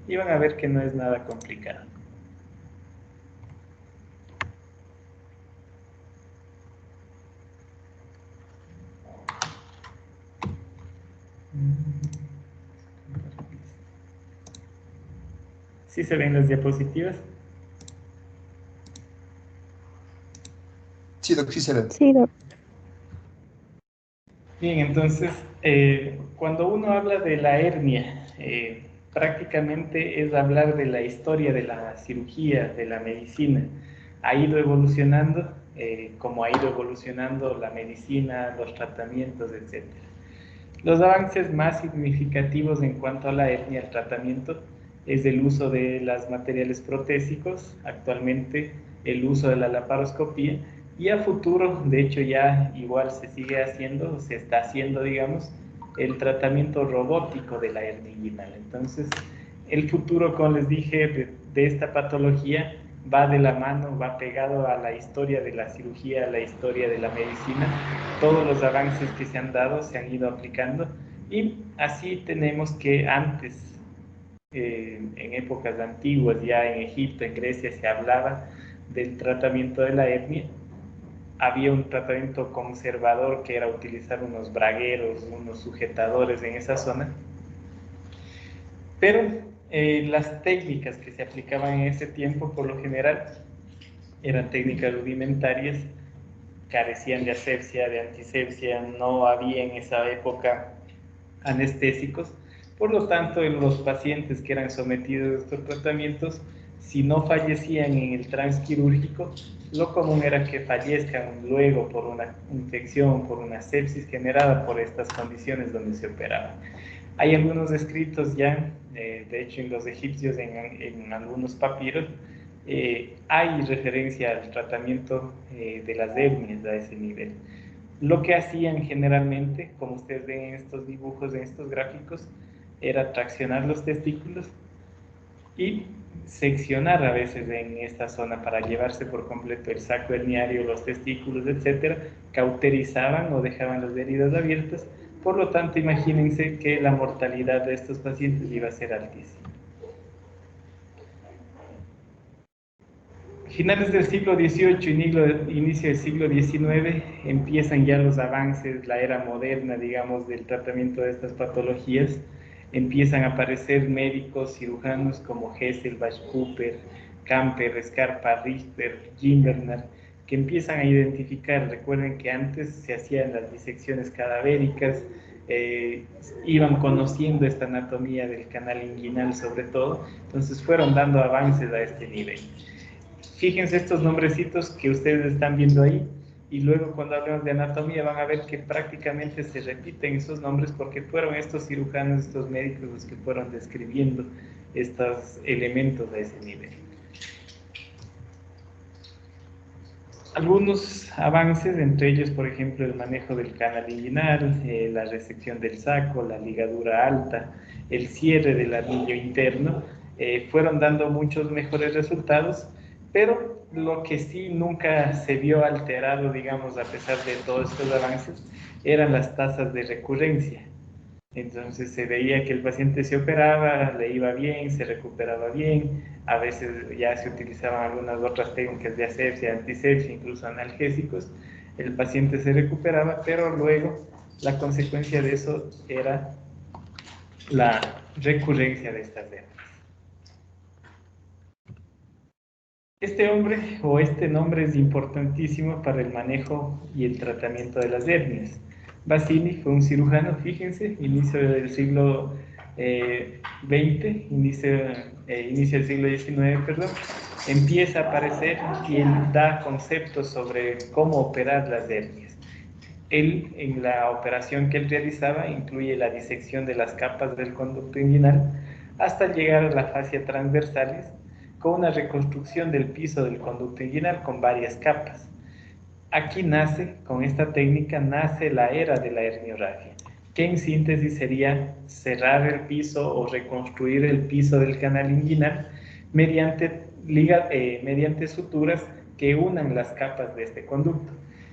y van a ver que no es nada complicado. ¿Sí se ven las diapositivas? Sí, Doc, sí se ve. Sí, Doc. Bien, entonces, cuando uno habla de la hernia, prácticamente es hablar de la historia de la cirugía, de la medicina. Ha ido evolucionando, como ha ido evolucionando la medicina, los tratamientos, etc. Los avances más significativos en cuanto a la hernia, el tratamiento, es el uso de los materiales protésicos, actualmente el uso de la laparoscopía, y a futuro, de hecho ya igual se sigue haciendo, se está haciendo, digamos, el tratamiento robótico de la hernia inguinal. Entonces, el futuro, como les dije, de esta patología va de la mano, va pegado a la historia de la cirugía, a la historia de la medicina. Todos los avances que se han dado se han ido aplicando, y así tenemos que antes, en épocas antiguas, ya en Egipto, en Grecia, se hablaba del tratamiento de la hernia. Había un tratamiento conservador que era utilizar unos bragueros, unos sujetadores en esa zona, pero las técnicas que se aplicaban en ese tiempo, por lo general, eran técnicas rudimentarias, carecían de asepsia, de antisepsia, no había en esa época anestésicos. Por lo tanto, en los pacientes que eran sometidos a estos tratamientos, si no fallecían en el transquirúrgico, lo común era que fallezcan luego por una infección, por una sepsis generada por estas condiciones donde se operaban. Hay algunos escritos ya, de hecho en los egipcios, en algunos papiros, hay referencia al tratamiento de las hernias a ese nivel. Lo que hacían generalmente, como ustedes ven en estos dibujos, en estos gráficos, era traccionar los testículos y seccionar a veces en esta zona para llevarse por completo el saco herniario, los testículos, etcétera. Cauterizaban o dejaban las heridas abiertas. Por lo tanto, imagínense que la mortalidad de estos pacientes iba a ser altísima. Finales del siglo XVIII, inicio del siglo XIX, empiezan ya los avances, la era moderna, digamos, del tratamiento de estas patologías. Empiezan a aparecer médicos, cirujanos como Hesselbach, Cooper, Camper, Scarpa, Richter, Gimbernard, que empiezan a identificar. Recuerden que antes se hacían las disecciones cadavéricas, iban conociendo esta anatomía del canal inguinal sobre todo, entonces fueron dando avances a este nivel. Fíjense estos nombrecitos que ustedes están viendo ahí, y luego cuando hablemos de anatomía van a ver que prácticamente se repiten esos nombres porque fueron estos cirujanos, estos médicos los que fueron describiendo estos elementos a ese nivel. Algunos avances, entre ellos, por ejemplo, el manejo del canal inguinal, la resección del saco, la ligadura alta, el cierre del anillo interno, fueron dando muchos mejores resultados, pero lo que sí nunca se vio alterado, digamos, a pesar de todos estos avances, eran las tasas de recurrencia. Entonces se veía que el paciente se operaba, le iba bien, se recuperaba bien, a veces ya se utilizaban algunas otras técnicas de asepsia, antisepsia, incluso analgésicos, el paciente se recuperaba, pero luego la consecuencia de eso era la recurrencia de estas hernias. Este hombre o este nombre es importantísimo para el manejo y el tratamiento de las hernias. Bassini fue un cirujano, fíjense, inicio del siglo XX, inicio del siglo XIX, perdón. Empieza a aparecer y él da conceptos sobre cómo operar las hernias. Él, en la operación que él realizaba, incluye la disección de las capas del conducto inguinal hasta llegar a la fascia transversales, con una reconstrucción del piso del conducto inguinal con varias capas. Aquí nace, con esta técnica, nace la era de la herniorragia, que en síntesis sería cerrar el piso o reconstruir el piso del canal inguinal mediante suturas que unan las capas de este conducto.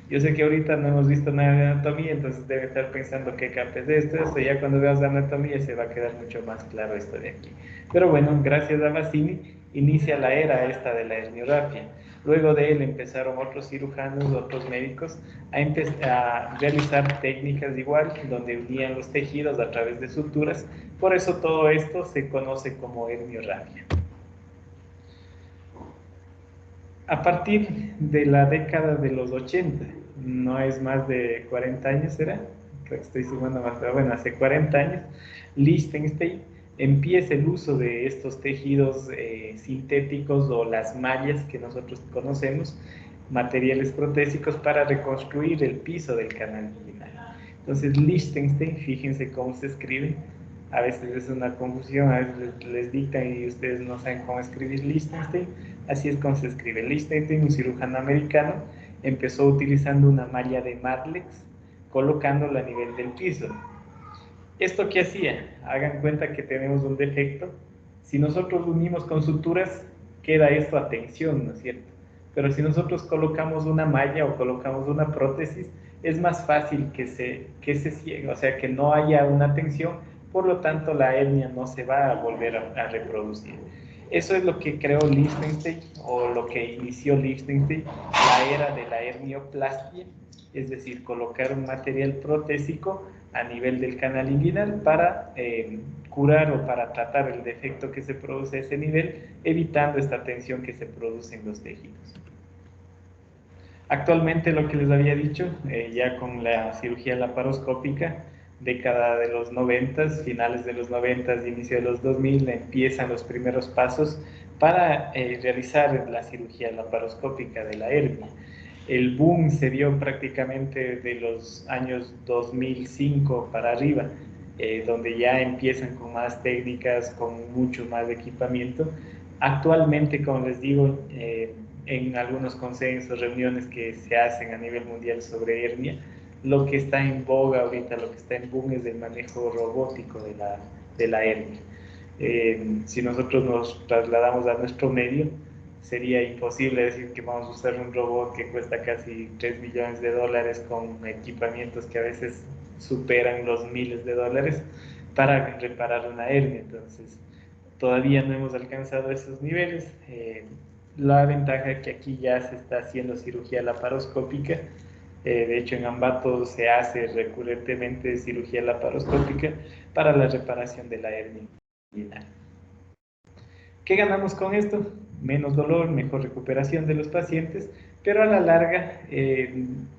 Yo sé que ahorita no hemos visto nada de anatomía, entonces debe estar pensando qué capa es esto, ya cuando veas la anatomía se va a quedar mucho más claro esto de aquí. Pero bueno, gracias a Bassini inicia la era esta de la herniorrafia. Luego de él empezaron otros cirujanos, otros médicos a realizar técnicas igual, donde unían los tejidos a través de suturas. Por eso todo esto se conoce como herniorrafia. A partir de la década de los 80, no es más de 40 años, ¿será? Creo que estoy sumando más, pero bueno, hace 40 años, Liechtenstein empieza el uso de estos tejidos sintéticos o las mallas que nosotros conocemos, materiales protésicos, para reconstruir el piso del canal inguinal. Entonces, Liechtenstein, fíjense cómo se escribe, a veces es una confusión, a veces les dictan y ustedes no saben cómo escribir Liechtenstein. Así es como se escribe. Liechtenstein, un cirujano americano, empezó utilizando una malla de Marlex, colocándola a nivel del piso. ¿Esto qué hacía? Hagan cuenta que tenemos un defecto. Si nosotros unimos con suturas, queda esto a tensión, ¿no es cierto? Pero si nosotros colocamos una malla o colocamos una prótesis, es más fácil que se ciegue, o sea, que no haya una tensión, por lo tanto la hernia no se va a volver a reproducir. Eso es lo que creó Liechtenstein, o lo que inició Liechtenstein, la era de la hernioplastia, es decir, colocar un material protésico a nivel del canal inguinal para curar o para tratar el defecto que se produce a ese nivel, evitando esta tensión que se produce en los tejidos. Actualmente, lo que les había dicho, ya con la cirugía laparoscópica, década de los 90, finales de los 90, inicio de los 2000, empiezan los primeros pasos para realizar la cirugía laparoscópica de la hernia. El boom se dio prácticamente de los años 2005 para arriba, donde ya empiezan con más técnicas, con mucho más equipamiento. Actualmente, como les digo, en algunos consensos, reuniones que se hacen a nivel mundial sobre hernia, lo que está en boga ahorita, lo que está en boom es el manejo robótico de la hernia. Si nosotros nos trasladamos a nuestro medio, sería imposible decir que vamos a usar un robot que cuesta casi 3 millones de dólares con equipamientos que a veces superan los miles de dólares para reparar una hernia. Entonces, todavía no hemos alcanzado esos niveles. La ventaja es que aquí ya se está haciendo cirugía laparoscópica. De hecho, en Ambato se hace recurrentemente cirugía laparoscópica para la reparación de la hernia inguinal. ¿Qué ganamos con esto? Menos dolor, mejor recuperación de los pacientes, pero a la larga,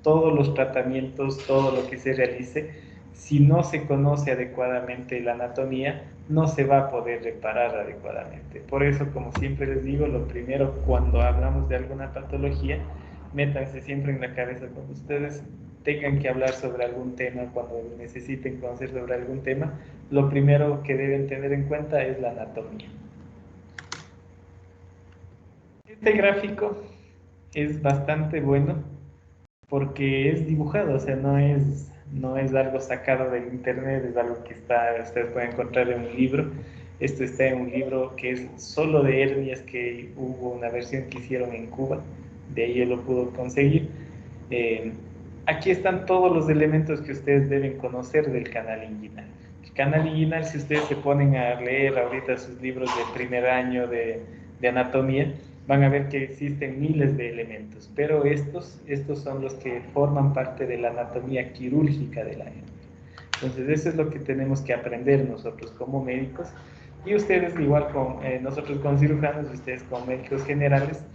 todos los tratamientos, todo lo que se realice, si no se conoce adecuadamente la anatomía, no se va a poder reparar adecuadamente. Por eso, como siempre les digo, lo primero cuando hablamos de alguna patología, métanse siempre en la cabeza cuando ustedes tengan que hablar sobre algún tema, cuando necesiten conocer sobre algún tema, lo primero que deben tener en cuenta es la anatomía. Este gráfico es bastante bueno porque es dibujado, o sea, no es algo sacado del internet, es algo que ustedes pueden encontrar en un libro. Esto está en un libro que es solo de hernias, que hubo una versión que hicieron en Cuba, de ahí yo lo pude conseguir. Aquí están todos los elementos que ustedes deben conocer del canal inguinal. El canal inguinal, si ustedes se ponen a leer ahorita sus libros de primer año de anatomía, van a ver que existen miles de elementos, pero estos son los que forman parte de la anatomía quirúrgica de la hernia. Entonces, eso es lo que tenemos que aprender nosotros como médicos, y ustedes igual nosotros como cirujanos y ustedes como médicos generales,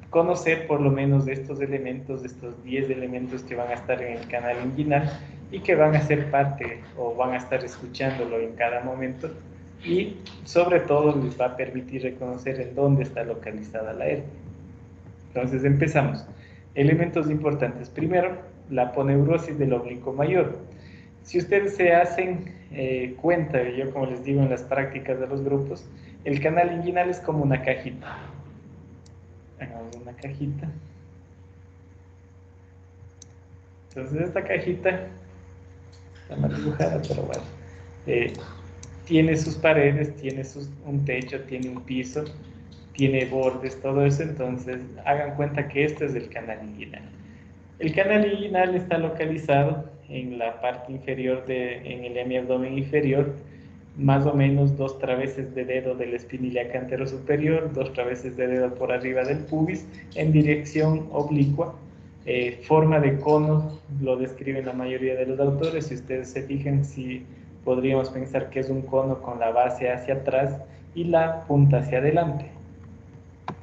conocer por lo menos de estos elementos, de estos 10 elementos que van a estar en el canal inguinal y que van a ser parte o van a estar escuchándolo en cada momento, y sobre todo les va a permitir reconocer en dónde está localizada la hernia. Entonces empezamos. Elementos importantes. Primero, la aponeurosis del oblicuo mayor. Si ustedes se hacen cuenta, yo como les digo en las prácticas de los grupos, el canal inguinal es como una cajita. Hagamos una cajita. Entonces esta cajita está mal dibujada, pero bueno, tiene sus paredes, tiene un techo, tiene un piso, tiene bordes, todo eso. Entonces hagan cuenta que este es el canal inguinal. El canal inguinal está localizado en la parte inferior, en el hemiabdomen inferior, más o menos 2 traveses de dedo del espina ilíaca antero superior, 2 traveses de dedo por arriba del pubis, en dirección oblicua. Forma de cono lo describen la mayoría de los autores. Si ustedes se fijan, sí podríamos pensar que es un cono con la base hacia atrás y la punta hacia adelante.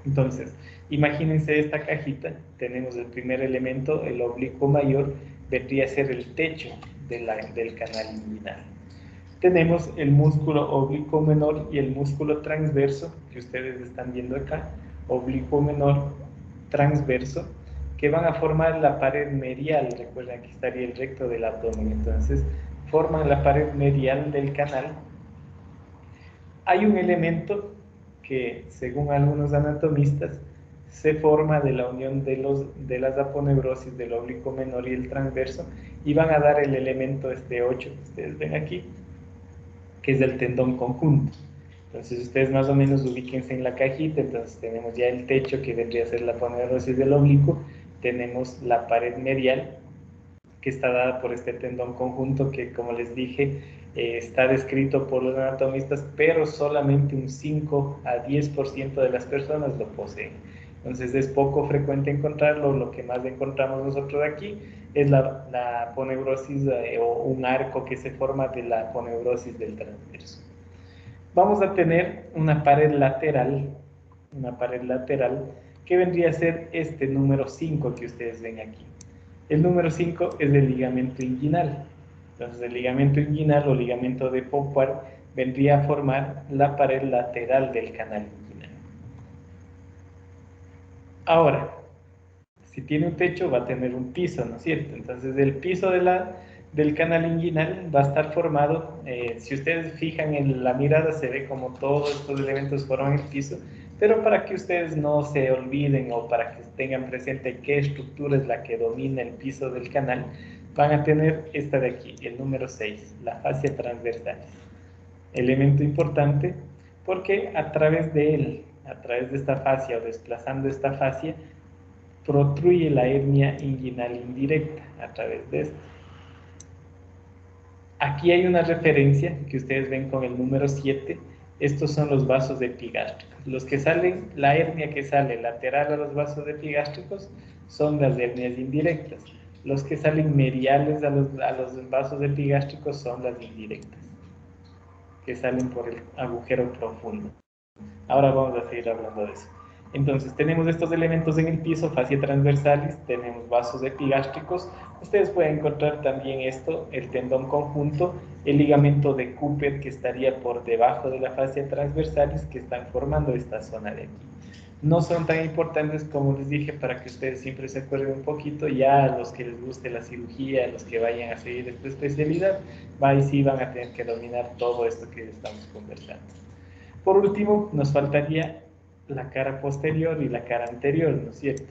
Entonces, imagínense esta cajita, tenemos el primer elemento, el oblicuo mayor, vendría a ser el techo del canal inguinal. Tenemos el músculo oblicuo menor y el músculo transverso, que ustedes están viendo acá, oblicuo menor, transverso, que van a formar la pared medial. Recuerden, aquí estaría el recto del abdomen, entonces forman la pared medial del canal. Hay un elemento que, según algunos anatomistas, se forma de la unión de las aponeurosis del oblicuo menor y el transverso, y van a dar el elemento 8 que ustedes ven aquí, que es el tendón conjunto. Entonces ustedes más o menos ubíquense en la cajita. Entonces tenemos ya el techo, que vendría a ser la aponeurosis del oblicuo, tenemos la pared medial, que está dada por este tendón conjunto, que, como les dije, está descrito por los anatomistas, pero solamente un 5 a 10% de las personas lo poseen. Entonces es poco frecuente encontrarlo. Lo que más encontramos nosotros aquí es la aponeurosis o un arco que se forma de la aponeurosis del transverso. Vamos a tener una pared lateral que vendría a ser este número 5 que ustedes ven aquí. El número 5 es el ligamento inguinal. Entonces el ligamento inguinal o ligamento de Poupart vendría a formar la pared lateral del canal inguinal. Ahora, si tiene un techo, va a tener un piso, ¿no es cierto? Entonces el piso del canal inguinal va a estar formado, si ustedes fijan en la mirada, se ve como todos estos elementos forman el piso, pero para que ustedes no se olviden o para que tengan presente qué estructura es la que domina el piso del canal, van a tener esta de aquí, el número 6, la fascia transversal. Elemento importante porque a través de él, a través de esta fascia o desplazando esta fascia, protruye la hernia inguinal indirecta a través de esto. Aquí hay una referencia que ustedes ven con el número 7. Estos son los vasos epigástricos. Los que salen, la hernia que sale lateral a los vasos epigástricos son las hernias indirectas. Los que salen mediales a los vasos epigástricos son las indirectas, que salen por el agujero profundo. Ahora vamos a seguir hablando de eso. Entonces tenemos estos elementos en el piso, fascia transversalis, tenemos vasos epigástricos. Ustedes pueden encontrar también esto, el tendón conjunto, el ligamento de Cooper, que estaría por debajo de la fascia transversalis, que están formando esta zona de aquí. No son tan importantes, como les dije, para que ustedes siempre se acuerden un poquito. Ya a los que les guste la cirugía, a los que vayan a seguir esta especialidad, ahí sí van a tener que dominar todo esto que estamos conversando. Por último, nos faltaría la cara posterior y la cara anterior, ¿no es cierto?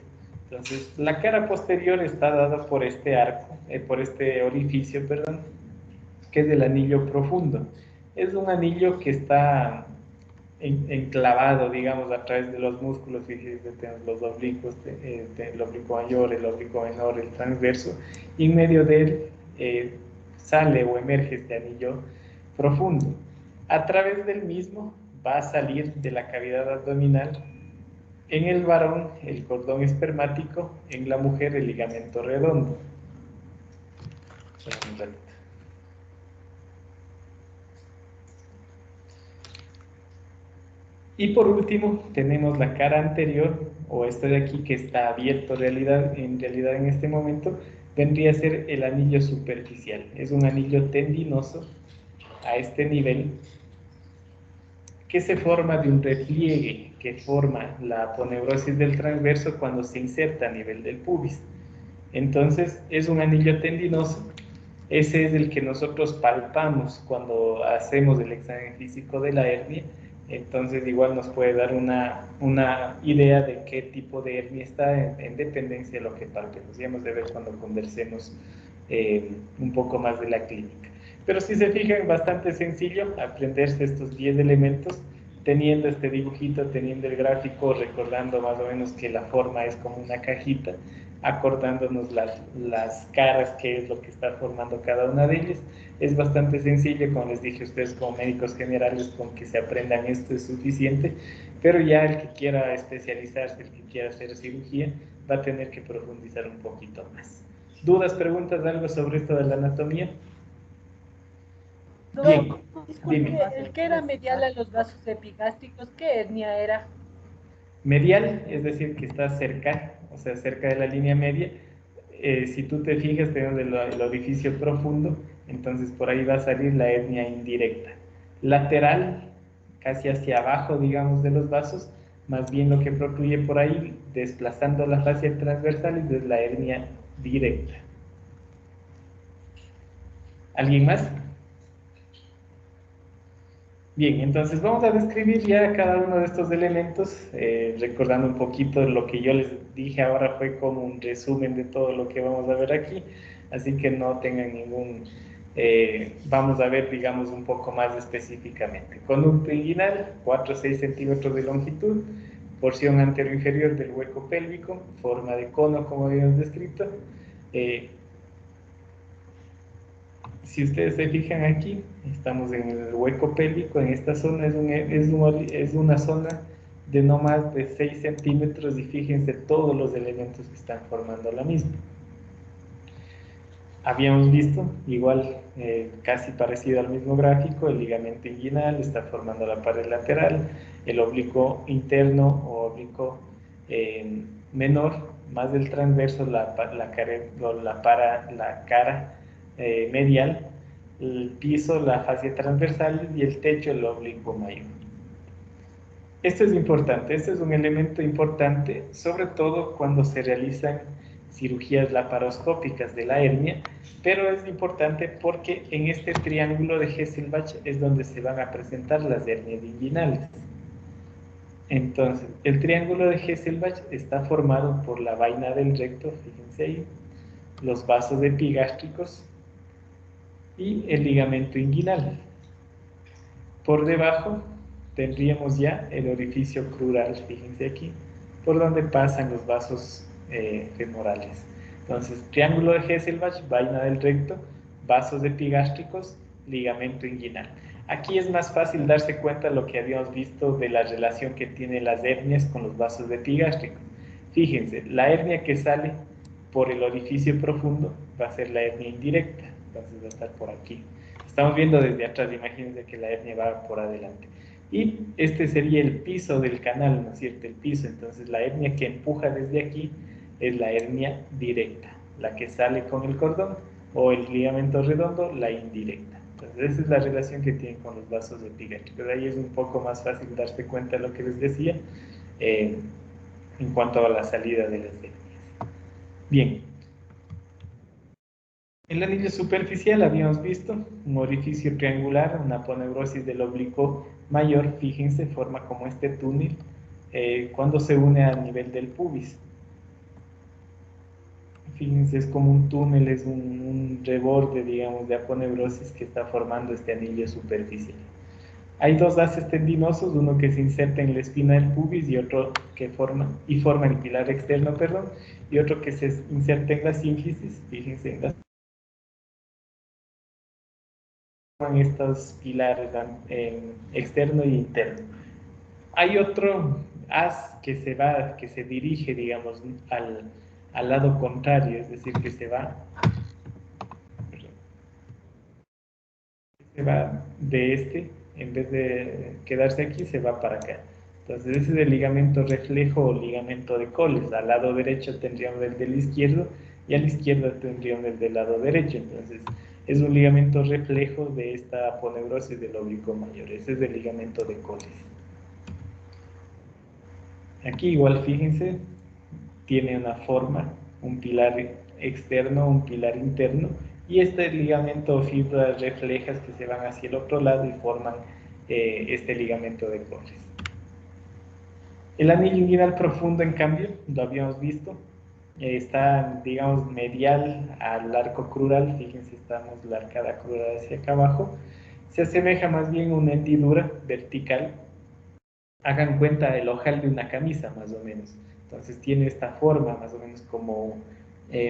Entonces, la cara posterior está dada por este arco, por este orificio, perdón, que es el anillo profundo. Es un anillo que está enclavado, digamos, a través de los músculos. Fíjense, tenemos los oblicuos, el oblicuo mayor, el oblicuo menor, el transverso, y en medio de él sale o emerge este anillo profundo. A través del mismo va a salir de la cavidad abdominal, en el varón el cordón espermático, en la mujer el ligamento redondo. Y por último tenemos la cara anterior, o este de aquí que está abierto en realidad en este momento, vendría a ser el anillo superficial. Es un anillo tendinoso a este nivel, que se forma de un repliegue que forma la aponeurosis del transverso cuando se inserta a nivel del pubis. Entonces es un anillo tendinoso. Ese es el que nosotros palpamos cuando hacemos el examen físico de la hernia. Entonces igual nos puede dar una idea de qué tipo de hernia está en dependencia de lo que palpemos. Ya hemos de ver cuando conversemos un poco más de la clínica. Pero si se fijan, bastante sencillo aprenderse estos 10 elementos, teniendo este dibujito, teniendo el gráfico, recordando más o menos que la forma es como una cajita. acordándonos las caras, que es lo que está formando cada una de ellas. Es bastante sencillo, como les dije a ustedes como médicos generales, con que se aprendan esto es suficiente, pero ya el que quiera especializarse, el que quiera hacer cirugía, va a tener que profundizar un poquito más. ¿Dudas, preguntas, algo sobre esto de la anatomía? Bien, Doc, dime. disculpe, el que era medial a los vasos epigástricos, ¿qué etnia era? Medial, es decir, que está cerca, o sea, cerca de la línea media. Si tú te fijas, tenemos el orificio profundo, entonces por ahí va a salir la etnia indirecta. Lateral, casi hacia abajo, digamos, de los vasos, más bien lo que procluye por ahí, desplazando la fascia transversal, es la etnia directa. ¿Alguien más? Bien, entonces vamos a describir ya cada uno de estos elementos, recordando un poquito lo que yo les dije ahora fue como un resumen de todo lo que vamos a ver aquí, así que no tengan ningún, vamos a ver, digamos, un poco más específicamente. Conducto inguinal, 4 o 6 centímetros de longitud, porción anterior-inferior del hueco pélvico, forma de cono como habíamos descrito. eh, Si ustedes se fijan aquí, estamos en el hueco pélvico, en esta zona es una zona de no más de 6 centímetros y fíjense todos los elementos que están formando la misma. Habíamos visto, igual, casi parecido al mismo gráfico, el ligamento inguinal está formando la pared lateral, el oblicuo interno o oblicuo menor, más del transverso, la cara medial, el piso, la fascia transversal y el techo, el oblicuo mayor. Esto es importante, este es un elemento importante, sobre todo cuando se realizan cirugías laparoscópicas de la hernia, pero es importante porque en este triángulo de Hesselbach es donde se van a presentar las hernias inguinales. Entonces, el triángulo de Hesselbach está formado por la vaina del recto, fíjense ahí, los vasos epigástricos y el ligamento inguinal. Por debajo tendríamos ya el orificio crural, fíjense aquí, por donde pasan los vasos femorales. Entonces, triángulo de Hesselbach, vaina del recto, vasos epigástricos, ligamento inguinal. Aquí es más fácil darse cuenta de lo que habíamos visto de la relación que tienen las hernias con los vasos epigástricos. Fíjense, la hernia que sale por el orificio profundo va a ser la hernia indirecta, entonces va a estar por aquí. Estamos viendo desde atrás, imagínense que la hernia va por adelante. Y este sería el piso del canal, ¿no es cierto? El piso, entonces la hernia que empuja desde aquí es la hernia directa, la que sale con el cordón o el ligamento redondo, la indirecta. Entonces esa es la relación que tienen con los vasos epigástricos. Ahí es un poco más fácil darse cuenta de lo que les decía en cuanto a la salida de las hernias. Bien, el anillo superficial habíamos visto un orificio triangular, una aponeurosis del oblicuo mayor, fíjense, forma como este túnel cuando se une al nivel del pubis. Fíjense, es como un túnel, es un reborde, digamos, de aponeurosis que está formando este anillo superficial. Hay dos haces tendinosos, uno que se inserta en la espina del pubis y otro que forma el pilar externo, perdón, y otro que se inserta en la sínfisis, fíjense, en la estos pilares externo y interno. Hay otro haz que se dirige, digamos, al lado contrario, es decir, se va de este, en vez de quedarse aquí, se va para acá. Entonces, ese es el ligamento reflejo o ligamento de Coles. Al lado derecho tendríamos el del izquierdo y a la izquierda tendríamos el del lado derecho. Entonces, es un ligamento reflejo de esta aponeurosis del oblicuo mayor. Ese es el ligamento de Coles. Aquí igual, fíjense, tiene una forma, un pilar externo, un pilar interno, y este ligamento o fibras reflejas que se van hacia el otro lado y forman este ligamento de Coles. El anillo inguinal profundo, en cambio, lo habíamos visto, está, digamos, medial al arco crural, fíjense, estamos la arcada crural hacia acá abajo, se asemeja más bien a una hendidura vertical. Hagan cuenta el ojal de una camisa, más o menos. Entonces tiene esta forma más o menos como,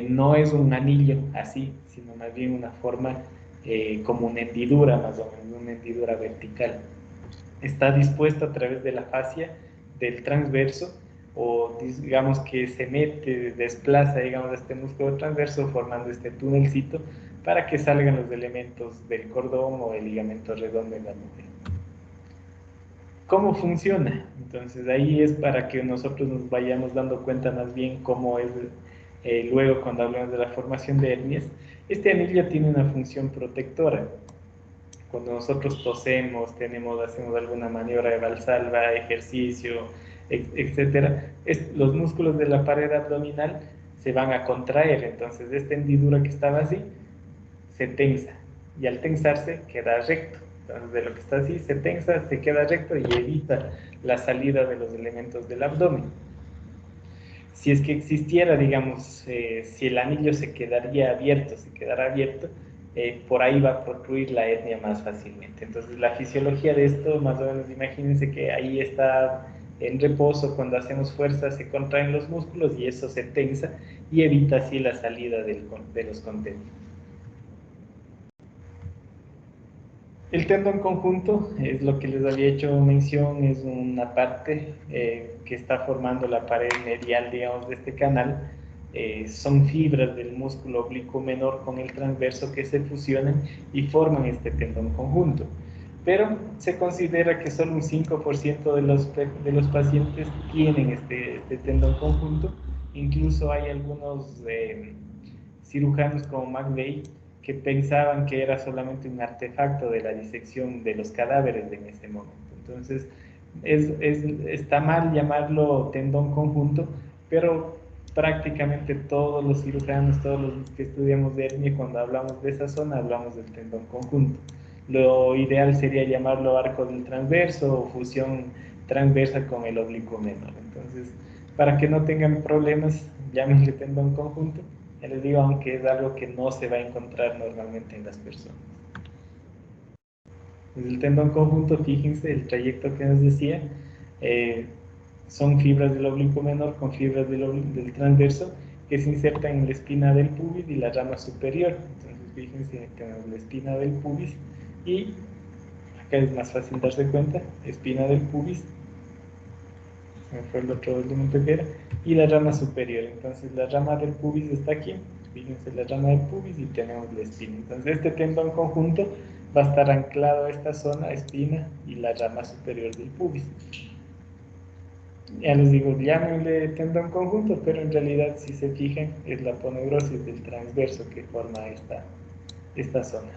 no es un anillo así, sino más bien una forma como una hendidura más o menos, una hendidura vertical. Está dispuesto a través de la fascia del transverso, o digamos que se mete, desplaza, digamos, este músculo transverso formando este tunelcito para que salgan los elementos del cordón o el ligamento redondo en la mujer. ¿Cómo funciona? Entonces ahí es para que nosotros nos vayamos dando cuenta más bien cómo es luego cuando hablamos de la formación de hernias. Este anillo tiene una función protectora. Cuando nosotros tosemos, hacemos alguna maniobra de valsalva, ejercicio, etcétera, los músculos de la pared abdominal se van a contraer. Entonces esta hendidura que estaba así se tensa, y al tensarse queda recto. Entonces de lo que está así se tensa, se queda recto y evita la salida de los elementos del abdomen. Si es que existiera, digamos, si el anillo se quedara abierto, por ahí va a protruir la hernia más fácilmente. Entonces la fisiología de esto, más o menos, imagínense que ahí está en reposo, cuando hacemos fuerza se contraen los músculos y eso se tensa y evita así la salida de los contenidos. El tendón conjunto es lo que les había hecho mención, es una parte que está formando la pared medial, digamos, de este canal. Son fibras del músculo oblicuo menor con el transverso que se fusionan y forman este tendón conjunto. Pero se considera que solo un 5% de los pacientes tienen este tendón conjunto. Incluso hay algunos cirujanos como McVeigh que pensaban que era solamente un artefacto de la disección de los cadáveres en ese momento. Entonces, está mal llamarlo tendón conjunto, pero prácticamente todos los cirujanos, todos los que estudiamos de hernia, cuando hablamos de esa zona, hablamos del tendón conjunto. Lo ideal sería llamarlo arco del transverso o fusión transversa con el oblicuo menor. Entonces, para que no tengan problemas, llámenle tendón conjunto. Ya les digo, aunque es algo que no se va a encontrar normalmente en las personas. Desde el tendón conjunto, fíjense el trayecto que nos decía, son fibras del oblicuo menor con fibras del transverso que se insertan en la espina del pubis y la rama superior. Entonces, fíjense, tenemos la espina del pubis y acá es más fácil darse cuenta, espina del pubis, me fue el otro elemento que era, y la rama superior. Entonces la rama del pubis está aquí, fíjense la rama del pubis y tenemos la espina. Entonces este tendón conjunto va a estar anclado a esta zona, espina y la rama superior del pubis. Ya les digo, llámenle tendón conjunto, pero en realidad si se fijan es la aponeurosis del transverso que forma esta zona.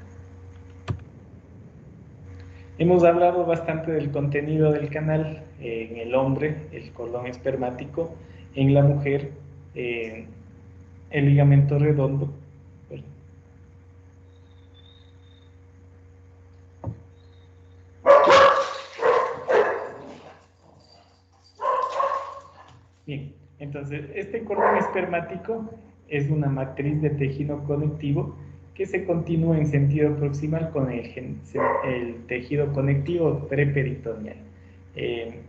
Hemos hablado bastante del contenido del canal, en el hombre, el cordón espermático, en la mujer, el ligamento redondo. Bien, entonces este cordón espermático es una matriz de tejido conectivo que se continúa en sentido proximal con el tejido conectivo preperitoneal.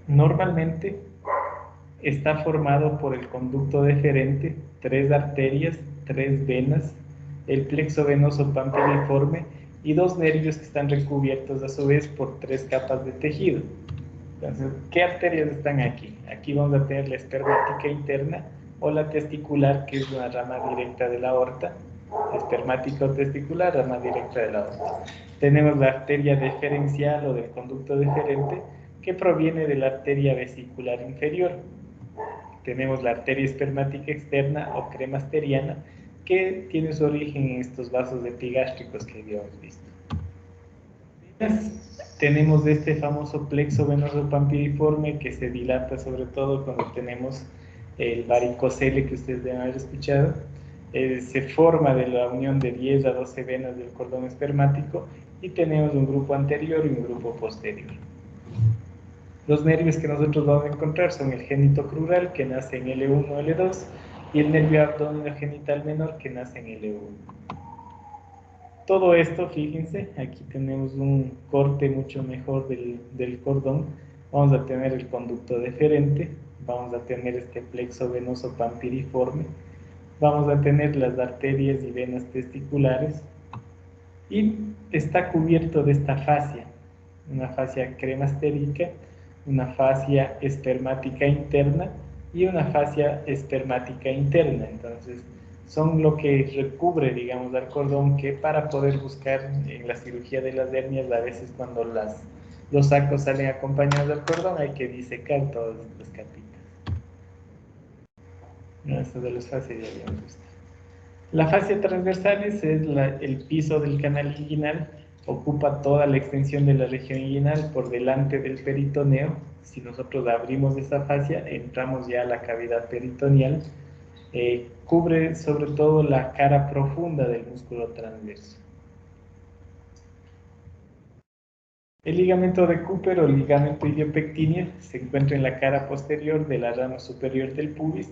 Normalmente está formado por el conducto deferente, 3 arterias, 3 venas, el plexo venoso pampiliforme y 2 nervios que están recubiertos a su vez por 3 capas de tejido. Entonces, ¿qué arterias están aquí? Aquí vamos a tener la espermática interna o la testicular, que es una rama directa de la aorta, espermática o testicular, rama directa de la aorta. Tenemos la arteria deferencial o del conducto deferente, que proviene de la arteria vesicular inferior. Tenemos la arteria espermática externa o cremasteriana, que tiene su origen en estos vasos epigástricos que habíamos visto. Tenemos este famoso plexo venoso pampiliforme que se dilata sobre todo cuando tenemos el varicocele que ustedes deben haber escuchado. Se forma de la unión de 10 a 12 venas del cordón espermático y tenemos un grupo anterior y un grupo posterior. Los nervios que nosotros vamos a encontrar son el génito crural, que nace en L1 o L2, y el nervio abdominal genital menor, que nace en L1. Todo esto, fíjense, aquí tenemos un corte mucho mejor del cordón, vamos a tener el conducto deferente, vamos a tener este plexo venoso pampiriforme, vamos a tener las arterias y venas testiculares, y está cubierto de esta fascia, una fascia cremastérica, una fascia espermática interna y una fascia espermática interna. Entonces, son lo que recubre, digamos, al cordón, que para poder buscar en la cirugía de las hernias, a veces cuando los sacos salen acompañados del cordón, hay que disecar todas estas capitas. No, esto de las fascias ya habíamos visto. La fascia transversalis es el piso del canal inguinal, ocupa toda la extensión de la región inguinal por delante del peritoneo. Si nosotros abrimos esa fascia, entramos ya a la cavidad peritoneal. Cubre sobre todo la cara profunda del músculo transverso. El ligamento de Cooper o ligamento iliopectíneo se encuentra en la cara posterior de la rama superior del pubis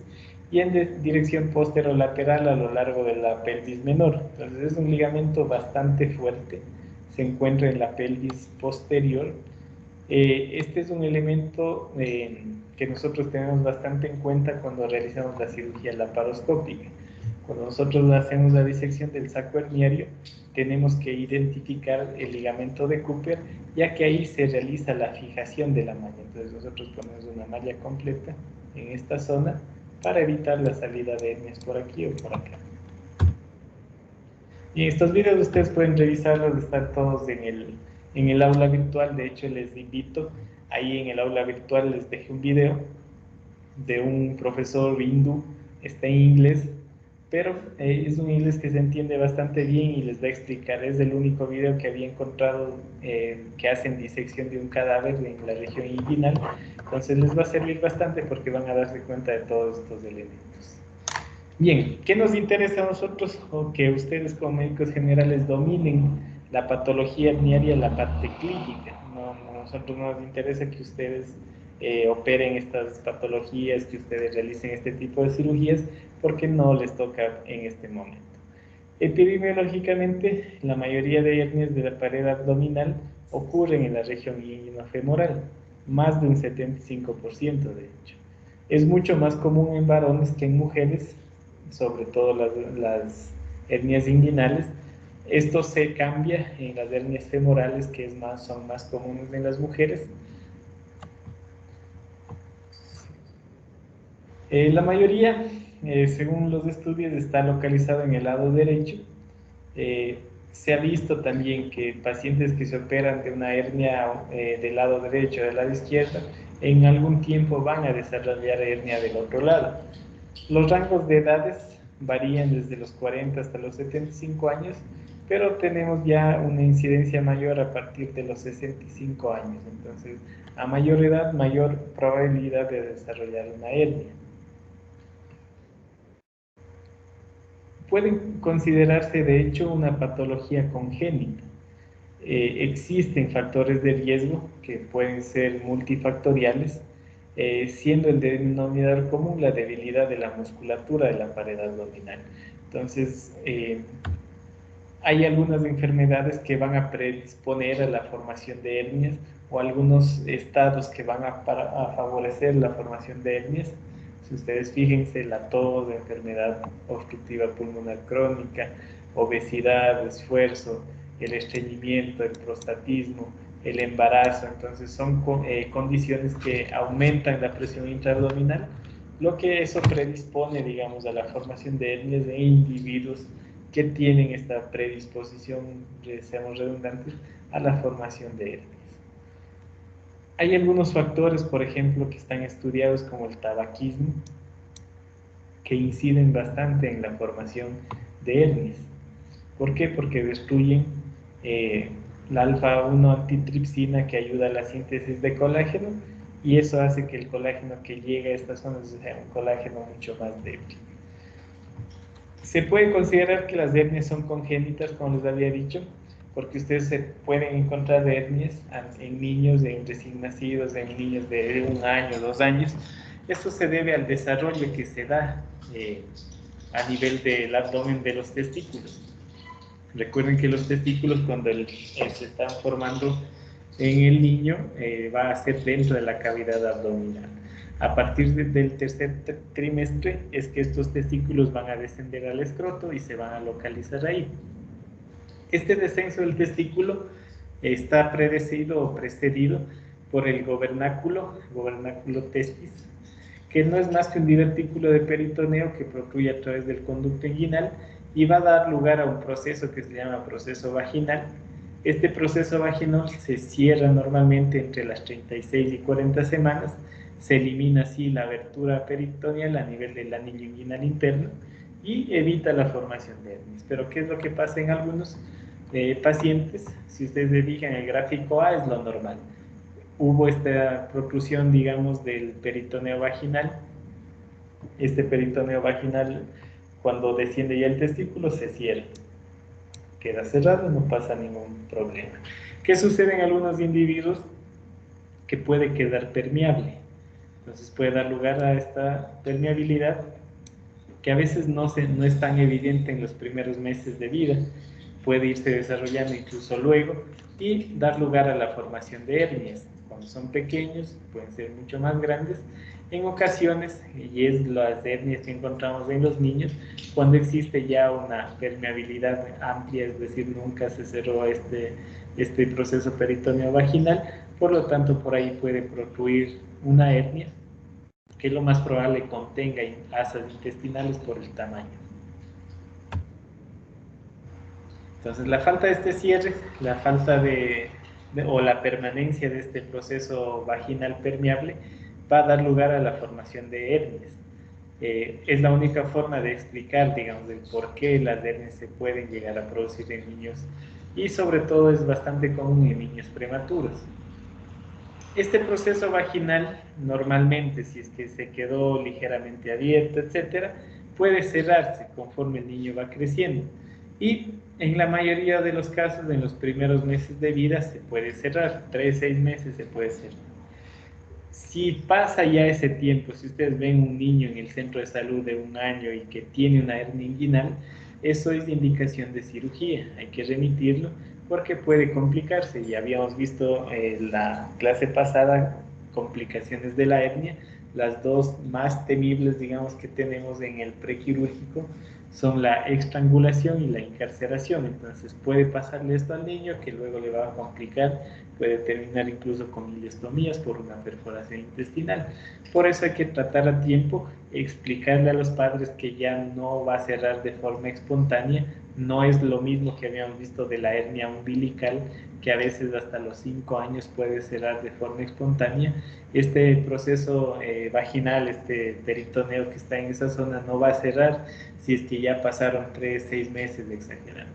y en dirección posterolateral a lo largo de la pelvis menor. Entonces es un ligamento bastante fuerte, se encuentra en la pelvis posterior. Este es un elemento que nosotros tenemos bastante en cuenta cuando realizamos la cirugía laparoscópica. Cuando nosotros hacemos la disección del saco herniario, tenemos que identificar el ligamento de Cooper, ya que ahí se realiza la fijación de la malla. Entonces nosotros ponemos una malla completa en esta zona para evitar la salida de hernias por aquí o por acá. Y estos videos ustedes pueden revisarlos, están todos en el aula virtual. De hecho, les invito, ahí en el aula virtual les dejé un video de un profesor hindú, está en inglés, pero es un inglés que se entiende bastante bien y les va a explicar. Es el único video que había encontrado que hacen disección de un cadáver en la región inguinal. Entonces les va a servir bastante porque van a darse cuenta de todos estos elementos. Bien, ¿qué nos interesa a nosotros? O que ustedes como médicos generales dominen la patología herniaria, la parte clínica. A nosotros no nos interesa que ustedes operen estas patologías, que ustedes realicen este tipo de cirugías, porque no les toca en este momento. Epidemiológicamente, la mayoría de hernias de la pared abdominal ocurren en la región inguinofemoral, más de un 75% de hecho. Es mucho más común en varones que en mujeres, sobre todo las hernias inguinales. Esto se cambia en las hernias femorales, que son más comunes en las mujeres. La mayoría, según los estudios, está localizado en el lado derecho. Se ha visto también que pacientes que se operan de una hernia del lado derecho o del lado izquierdo, en algún tiempo van a desarrollar hernia del otro lado. Los rangos de edades varían desde los 40 hasta los 75 años, pero tenemos ya una incidencia mayor a partir de los 65 años. Entonces, a mayor edad, mayor probabilidad de desarrollar una hernia. Pueden considerarse de hecho una patología congénita. Existen factores de riesgo que pueden ser multifactoriales, siendo el denominador común la debilidad de la musculatura de la pared abdominal. Entonces, hay algunas enfermedades que van a predisponer a la formación de hernias o algunos estados que van a favorecer la formación de hernias. Si ustedes fíjense, la tos, la enfermedad obstructiva pulmonar crónica, obesidad, esfuerzo, el estreñimiento, el prostatismo, el embarazo. Entonces son condiciones que aumentan la presión intraabdominal, lo que eso predispone, digamos, a la formación de hernias en individuos que tienen esta predisposición, seamos redundantes, a la formación de hernias. Hay algunos factores, por ejemplo, que están estudiados como el tabaquismo, que inciden bastante en la formación de hernias. ¿Por qué? Porque destruyen la alfa-1 antitripsina, que ayuda a la síntesis de colágeno, y eso hace que el colágeno que llega a estas zonas sea un colágeno mucho más débil. Se puede considerar que las hernias son congénitas, como les había dicho, porque ustedes se pueden encontrar hernias en niños, en recién nacidos, en niños de 1 año, 2 años. Esto se debe al desarrollo que se da a nivel del abdomen de los testículos. Recuerden que los testículos, cuando se están formando, en el niño va a ser dentro de la cavidad abdominal. A partir del tercer trimestre es que estos testículos van a descender al escroto y se van a localizar ahí. Este descenso del testículo está predecido o precedido por el gobernáculo testis, que no es más que un divertículo de peritoneo que protruye a través del conducto inguinal y va a dar lugar a un proceso que se llama proceso vaginal. Este proceso vaginal se cierra normalmente entre las 36 y 40 semanas, se elimina así la abertura peritoneal a nivel del anillo inguinal interno y evita la formación de hernias. Pero ¿qué es lo que pasa en algunos pacientes? Si ustedes se fijan, el gráfico A es lo normal. Hubo esta protrusión, digamos, del peritoneo vaginal. Este peritoneo vaginal, cuando desciende ya el testículo, se cierra. Queda cerrado, no pasa ningún problema. ¿Qué sucede en algunos individuos? Que puede quedar permeable. Entonces puede dar lugar a esta permeabilidad que a veces no es tan evidente en los primeros meses de vida. Puede irse desarrollando incluso luego y dar lugar a la formación de hernias. Cuando son pequeños, pueden ser mucho más grandes. En ocasiones, y es las hernias que encontramos en los niños, cuando existe ya una permeabilidad amplia, es decir, nunca se cerró este proceso peritoneo vaginal, por lo tanto, por ahí puede protruir una hernia, que lo más probable contenga asas intestinales por el tamaño. Entonces, la falta de este cierre, la falta o la permanencia de este proceso vaginal permeable va a dar lugar a la formación de hernias. Es la única forma de explicar, digamos, el por qué las hernias se pueden llegar a producir en niños y sobre todo es bastante común en niños prematuros. Este proceso vaginal, normalmente, si es que se quedó ligeramente abierto, etcétera, puede cerrarse conforme el niño va creciendo. Y en la mayoría de los casos, en los primeros meses de vida, se puede cerrar. 3, 6 meses se puede cerrar. Si pasa ya ese tiempo, si ustedes ven un niño en el centro de salud de 1 año y que tiene una hernia inguinal, eso es indicación de cirugía. Hay que remitirlo porque puede complicarse. Ya habíamos visto en la clase pasada complicaciones de la hernia. Las dos más temibles, digamos, que tenemos en el prequirúrgico son la estrangulación y la encarceración. Entonces puede pasarle esto al niño que luego le va a complicar, puede terminar incluso con ileostomías por una perforación intestinal. Por eso hay que tratar a tiempo, explicarle a los padres que ya no va a cerrar de forma espontánea. No es lo mismo que habíamos visto de la hernia umbilical, que a veces hasta los 5 años puede cerrar de forma espontánea. Este proceso vaginal, este peritoneo que está en esa zona, no va a cerrar si es que ya pasaron 3, 6 meses de exagerando.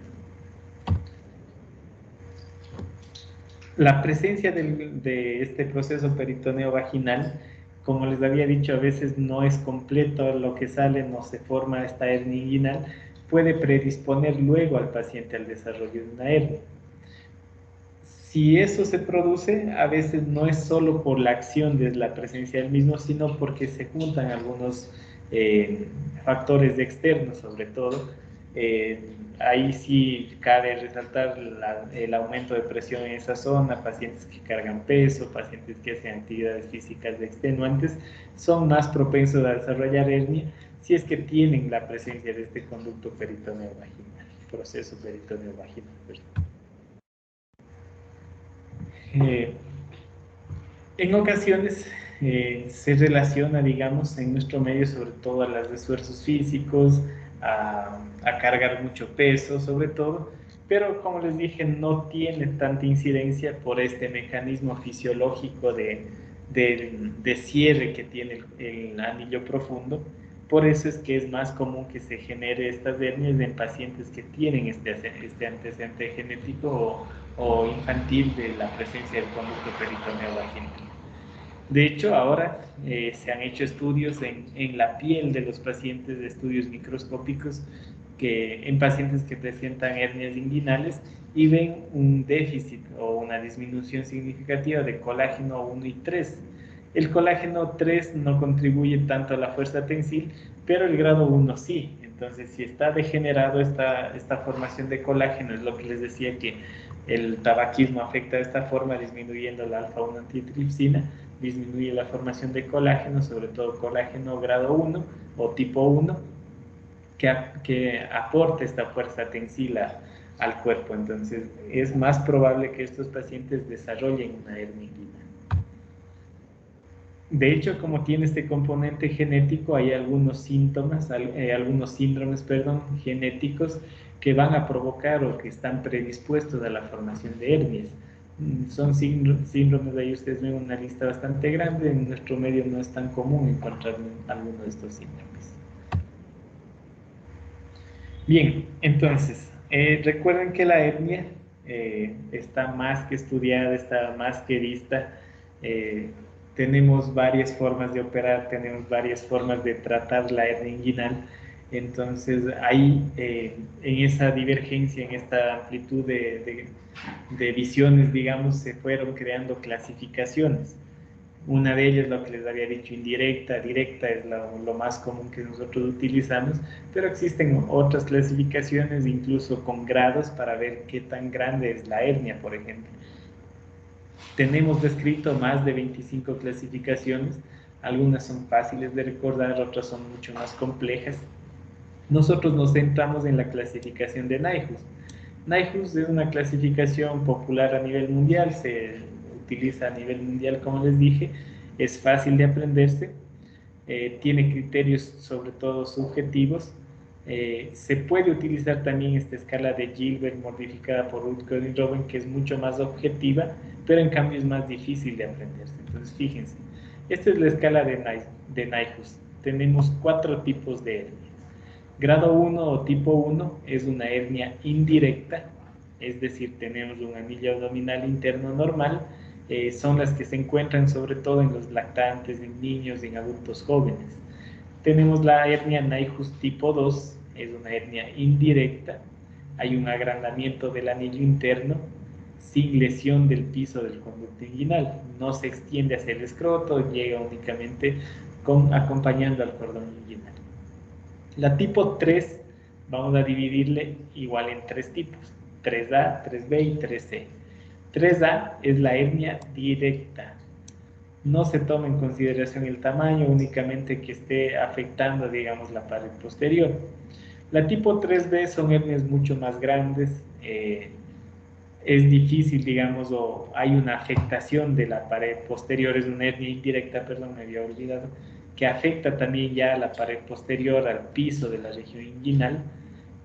La presencia de este proceso peritoneo vaginal, como les había dicho, a veces no es completo lo que sale, no se forma esta hernia inguinal, puede predisponer luego al paciente al desarrollo de una hernia. Si eso se produce, a veces no es solo por la acción de la presencia del mismo, sino porque se juntan algunos factores externos, sobre todo. Ahí sí cabe resaltar el aumento de presión en esa zona, pacientes que cargan peso, pacientes que hacen actividades físicas extenuantes, son más propensos a desarrollar hernia si es que tienen la presencia de este conducto peritoneo vaginal, proceso peritoneo vaginal, perdón. En ocasiones se relaciona, digamos, en nuestro medio, sobre todo a los esfuerzos físicos, a cargar mucho peso, sobre todo, pero como les dije, no tiene tanta incidencia por este mecanismo fisiológico de cierre que tiene el anillo profundo. Por eso es que es más común que se genere estas hernias en pacientes que tienen este antecedente genético o infantil de la presencia del conducto peritoneo vaginal. De hecho, ahora se han hecho estudios en la piel de los pacientes, estudios microscópicos, en pacientes que presentan hernias inguinales y ven un déficit o una disminución significativa de colágeno 1 y 3. El colágeno 3 no contribuye tanto a la fuerza tensil, pero el grado 1 sí. Entonces, si está degenerado esta formación de colágeno, es lo que les decía, que El tabaquismo afecta de esta forma, disminuyendo la alfa-1 antitripsina, disminuye la formación de colágeno, sobre todo colágeno grado 1 o tipo 1, que aporta esta fuerza tensila al cuerpo. Entonces, es más probable que estos pacientes desarrollen una hernia inguinal. De hecho, como tiene este componente genético, hay algunos síntomas, algunos síndromes, perdón, genéticos que van a provocar o que están predispuestos a la formación de hernias. Son síndromes, ahí ustedes ven una lista bastante grande, en nuestro medio no es tan común encontrar alguno de estos síndromes. Bien, entonces, recuerden que la hernia está más que estudiada, está más que vista. Tenemos varias formas de operar, tenemos varias formas de tratar la hernia inguinal. Entonces, ahí, en esa divergencia, en esta amplitud de visiones, digamos, se fueron creando clasificaciones. Una de ellas, lo que les había dicho, indirecta, directa, es lo más común que nosotros utilizamos, pero existen otras clasificaciones, incluso con grados, para ver qué tan grande es la hernia, por ejemplo. Tenemos descrito más de 25 clasificaciones, algunas son fáciles de recordar, otras son mucho más complejas. Nosotros nos centramos en la clasificación de Nyhus. Nyhus es una clasificación popular a nivel mundial, se utiliza a nivel mundial, como les dije, es fácil de aprenderse, tiene criterios sobre todo subjetivos. Se puede utilizar también esta escala de Gilbert modificada por Utgard y Robin, que es mucho más objetiva, pero en cambio es más difícil de aprenderse. Entonces, fíjense, esta es la escala de Nyhus. Tenemos 4 tipos de hernias. Grado 1 o tipo 1 es una hernia indirecta, es decir, tenemos un anillo abdominal interno normal, son las que se encuentran sobre todo en los lactantes, en niños y en adultos jóvenes. Tenemos la hernia Nyhus tipo 2, es una hernia indirecta, hay un agrandamiento del anillo interno sin lesión del piso del conducto inguinal, no se extiende hacia el escroto, llega únicamente acompañando al cordón inguinal. La tipo 3 vamos a dividirle igual en 3 tipos, 3A, 3B y 3C. 3A es la hernia directa. No se toma en consideración el tamaño, únicamente que esté afectando, digamos, la pared posterior. La tipo 3B son hernias mucho más grandes, es difícil, digamos, o hay una afectación de la pared posterior, es una hernia indirecta, perdón, me había olvidado, que afecta también ya a la pared posterior, al piso de la región inguinal.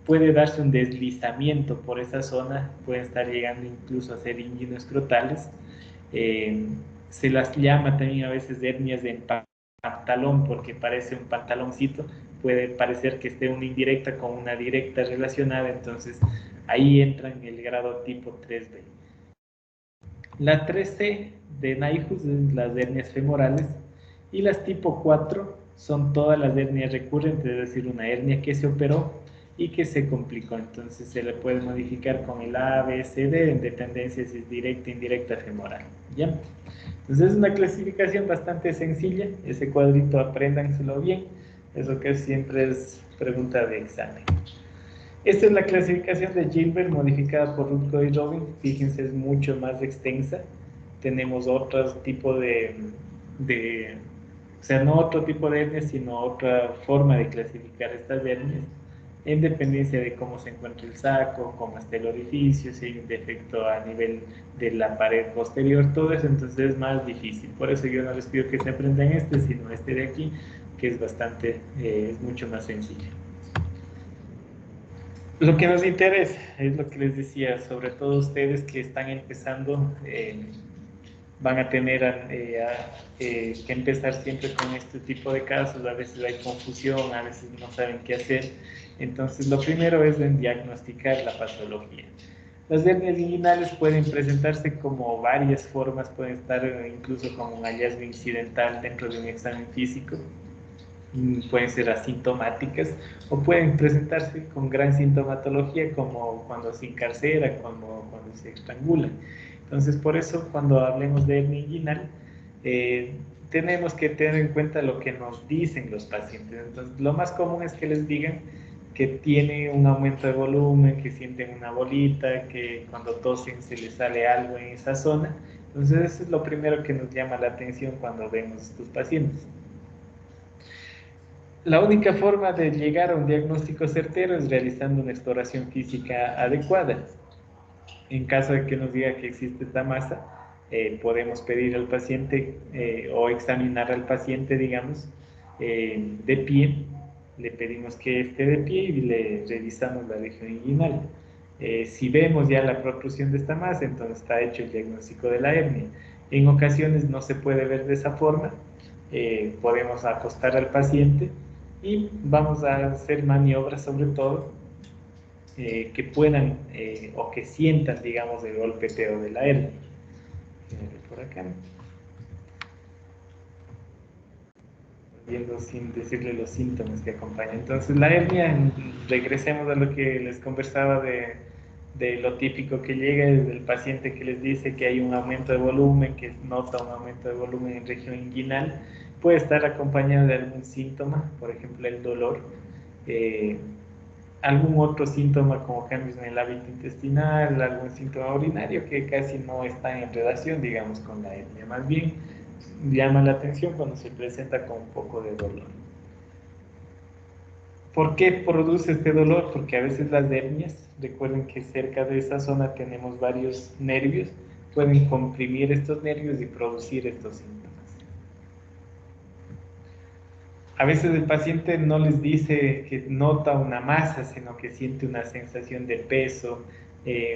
Puede darse un deslizamiento por esa zona, pueden estar llegando incluso a ser inguinoescrotales. Se las llama también a veces hernias de pantalón, porque parece un pantaloncito, puede parecer que esté una indirecta con una directa relacionada, entonces ahí entra en el grado tipo 3B. La 3C de Nyhus es las hernias femorales y las tipo 4 son todas las hernias recurrentes, es decir, una hernia que se operó y que se complicó, entonces se le puede modificar con el A, B, C, D en dependencia si es directa, indirecta, femoral, ¿ya? Entonces es una clasificación bastante sencilla, ese cuadrito apréndanselo bien, eso que siempre es pregunta de examen. Esta es la clasificación de Gilbert modificada por Utgard y Robin, fíjense, es mucho más extensa, tenemos otro tipo o sea, no otro tipo de hernias, sino otra forma de clasificar estas hernias, en dependencia de cómo se encuentra el saco, cómo está el orificio, si hay un defecto a nivel de la pared posterior, todo eso, entonces es más difícil. Por eso yo no les pido que se aprendan este, sino este de aquí, que es es mucho más sencillo. Lo que nos interesa es lo que les decía, sobre todo ustedes que están empezando, van a tener que empezar siempre con este tipo de casos, a veces hay confusión, a veces no saben qué hacer, entonces lo primero es en diagnosticar la patología. Las hernias inguinales pueden presentarse como varias formas, pueden estar incluso como un hallazgo incidental dentro de un examen físico, pueden ser asintomáticas o pueden presentarse con gran sintomatología como cuando se encarcera, como cuando se estrangula. Entonces, por eso cuando hablemos de hernia inguinal, tenemos que tener en cuenta lo que nos dicen los pacientes. Entonces, lo más común es que les digan que tienen un aumento de volumen, que sienten una bolita, que cuando tosen se les sale algo en esa zona. Entonces eso es lo primero que nos llama la atención cuando vemos estos pacientes. La única forma de llegar a un diagnóstico certero es realizando una exploración física adecuada. En caso de que nos diga que existe esta masa, podemos pedir al paciente o examinar al paciente, digamos, de pie. Le pedimos que esté de pie y le revisamos la región inguinal. Si vemos ya la protrusión de esta masa, entonces está hecho el diagnóstico de la hernia. En ocasiones no se puede ver de esa forma. Podemos acostar al paciente y vamos a hacer maniobras sobre todo que puedan o que sientan, digamos, el golpeteo de la hernia. Por acá. Viendo sin decirle los síntomas que acompañan. Entonces, la hernia, regresemos a lo que les conversaba de lo típico que llega desde el paciente que les dice que hay un aumento de volumen, que nota un aumento de volumen en región inguinal, puede estar acompañado de algún síntoma, por ejemplo, el dolor. Algún otro síntoma como cambios en el hábito intestinal, algún síntoma urinario que casi no está en relación, digamos, con la hernia. Más bien llama la atención cuando se presenta con un poco de dolor. ¿Por qué produce este dolor? Porque a veces las hernias, recuerden que cerca de esa zona tenemos varios nervios, pueden comprimir estos nervios y producir estos síntomas. A veces el paciente no les dice que nota una masa, sino que siente una sensación de peso,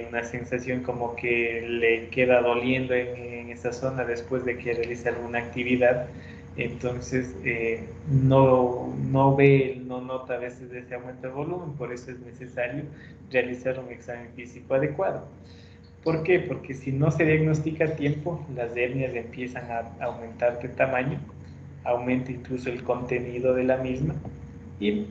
una sensación como que le queda doliendo en esa zona después de que realiza alguna actividad. Entonces, no ve, no nota a veces ese aumento de volumen, por eso es necesario realizar un examen físico adecuado. ¿Por qué? Porque si no se diagnostica a tiempo, las hernias empiezan a aumentar de tamaño, aumenta incluso el contenido de la misma y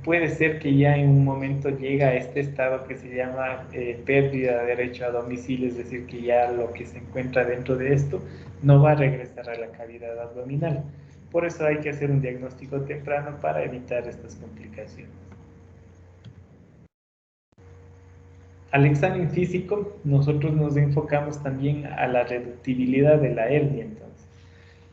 puede ser que ya en un momento llega a este estado que se llama pérdida de derecho a domicilio, es decir, que ya lo que se encuentra dentro de esto no va a regresar a la cavidad abdominal. Por eso hay que hacer un diagnóstico temprano para evitar estas complicaciones. Al examen físico, nosotros nos enfocamos también a la reductibilidad de la hernia, entonces.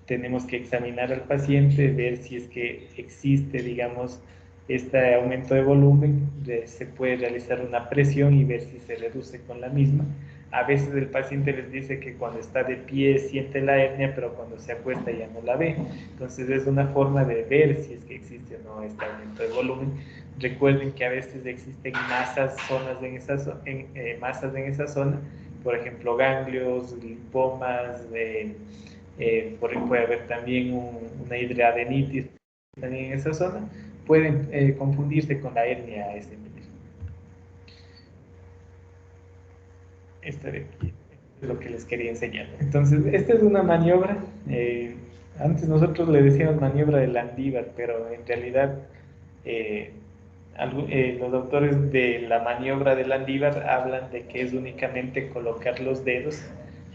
Tenemos que examinar al paciente, ver si es que existe, digamos, este aumento de volumen, se puede realizar una presión y ver si se reduce con la misma. A veces el paciente les dice que cuando está de pie siente la hernia, pero cuando se acuesta ya no la ve. Entonces es una forma de ver si es que existe o no este aumento de volumen. Recuerden que a veces existen masas, masas en esa zona, por ejemplo, ganglios, linfomas, puede haber también una hidradenitis también en esa zona, pueden confundirse con la hernia a ese nivel. Esto de aquí es lo que les quería enseñar. Entonces, esta es una maniobra, antes nosotros le decíamos maniobra de Landívar, pero en realidad los doctores de la maniobra de Landívar hablan de que es únicamente colocar los dedos.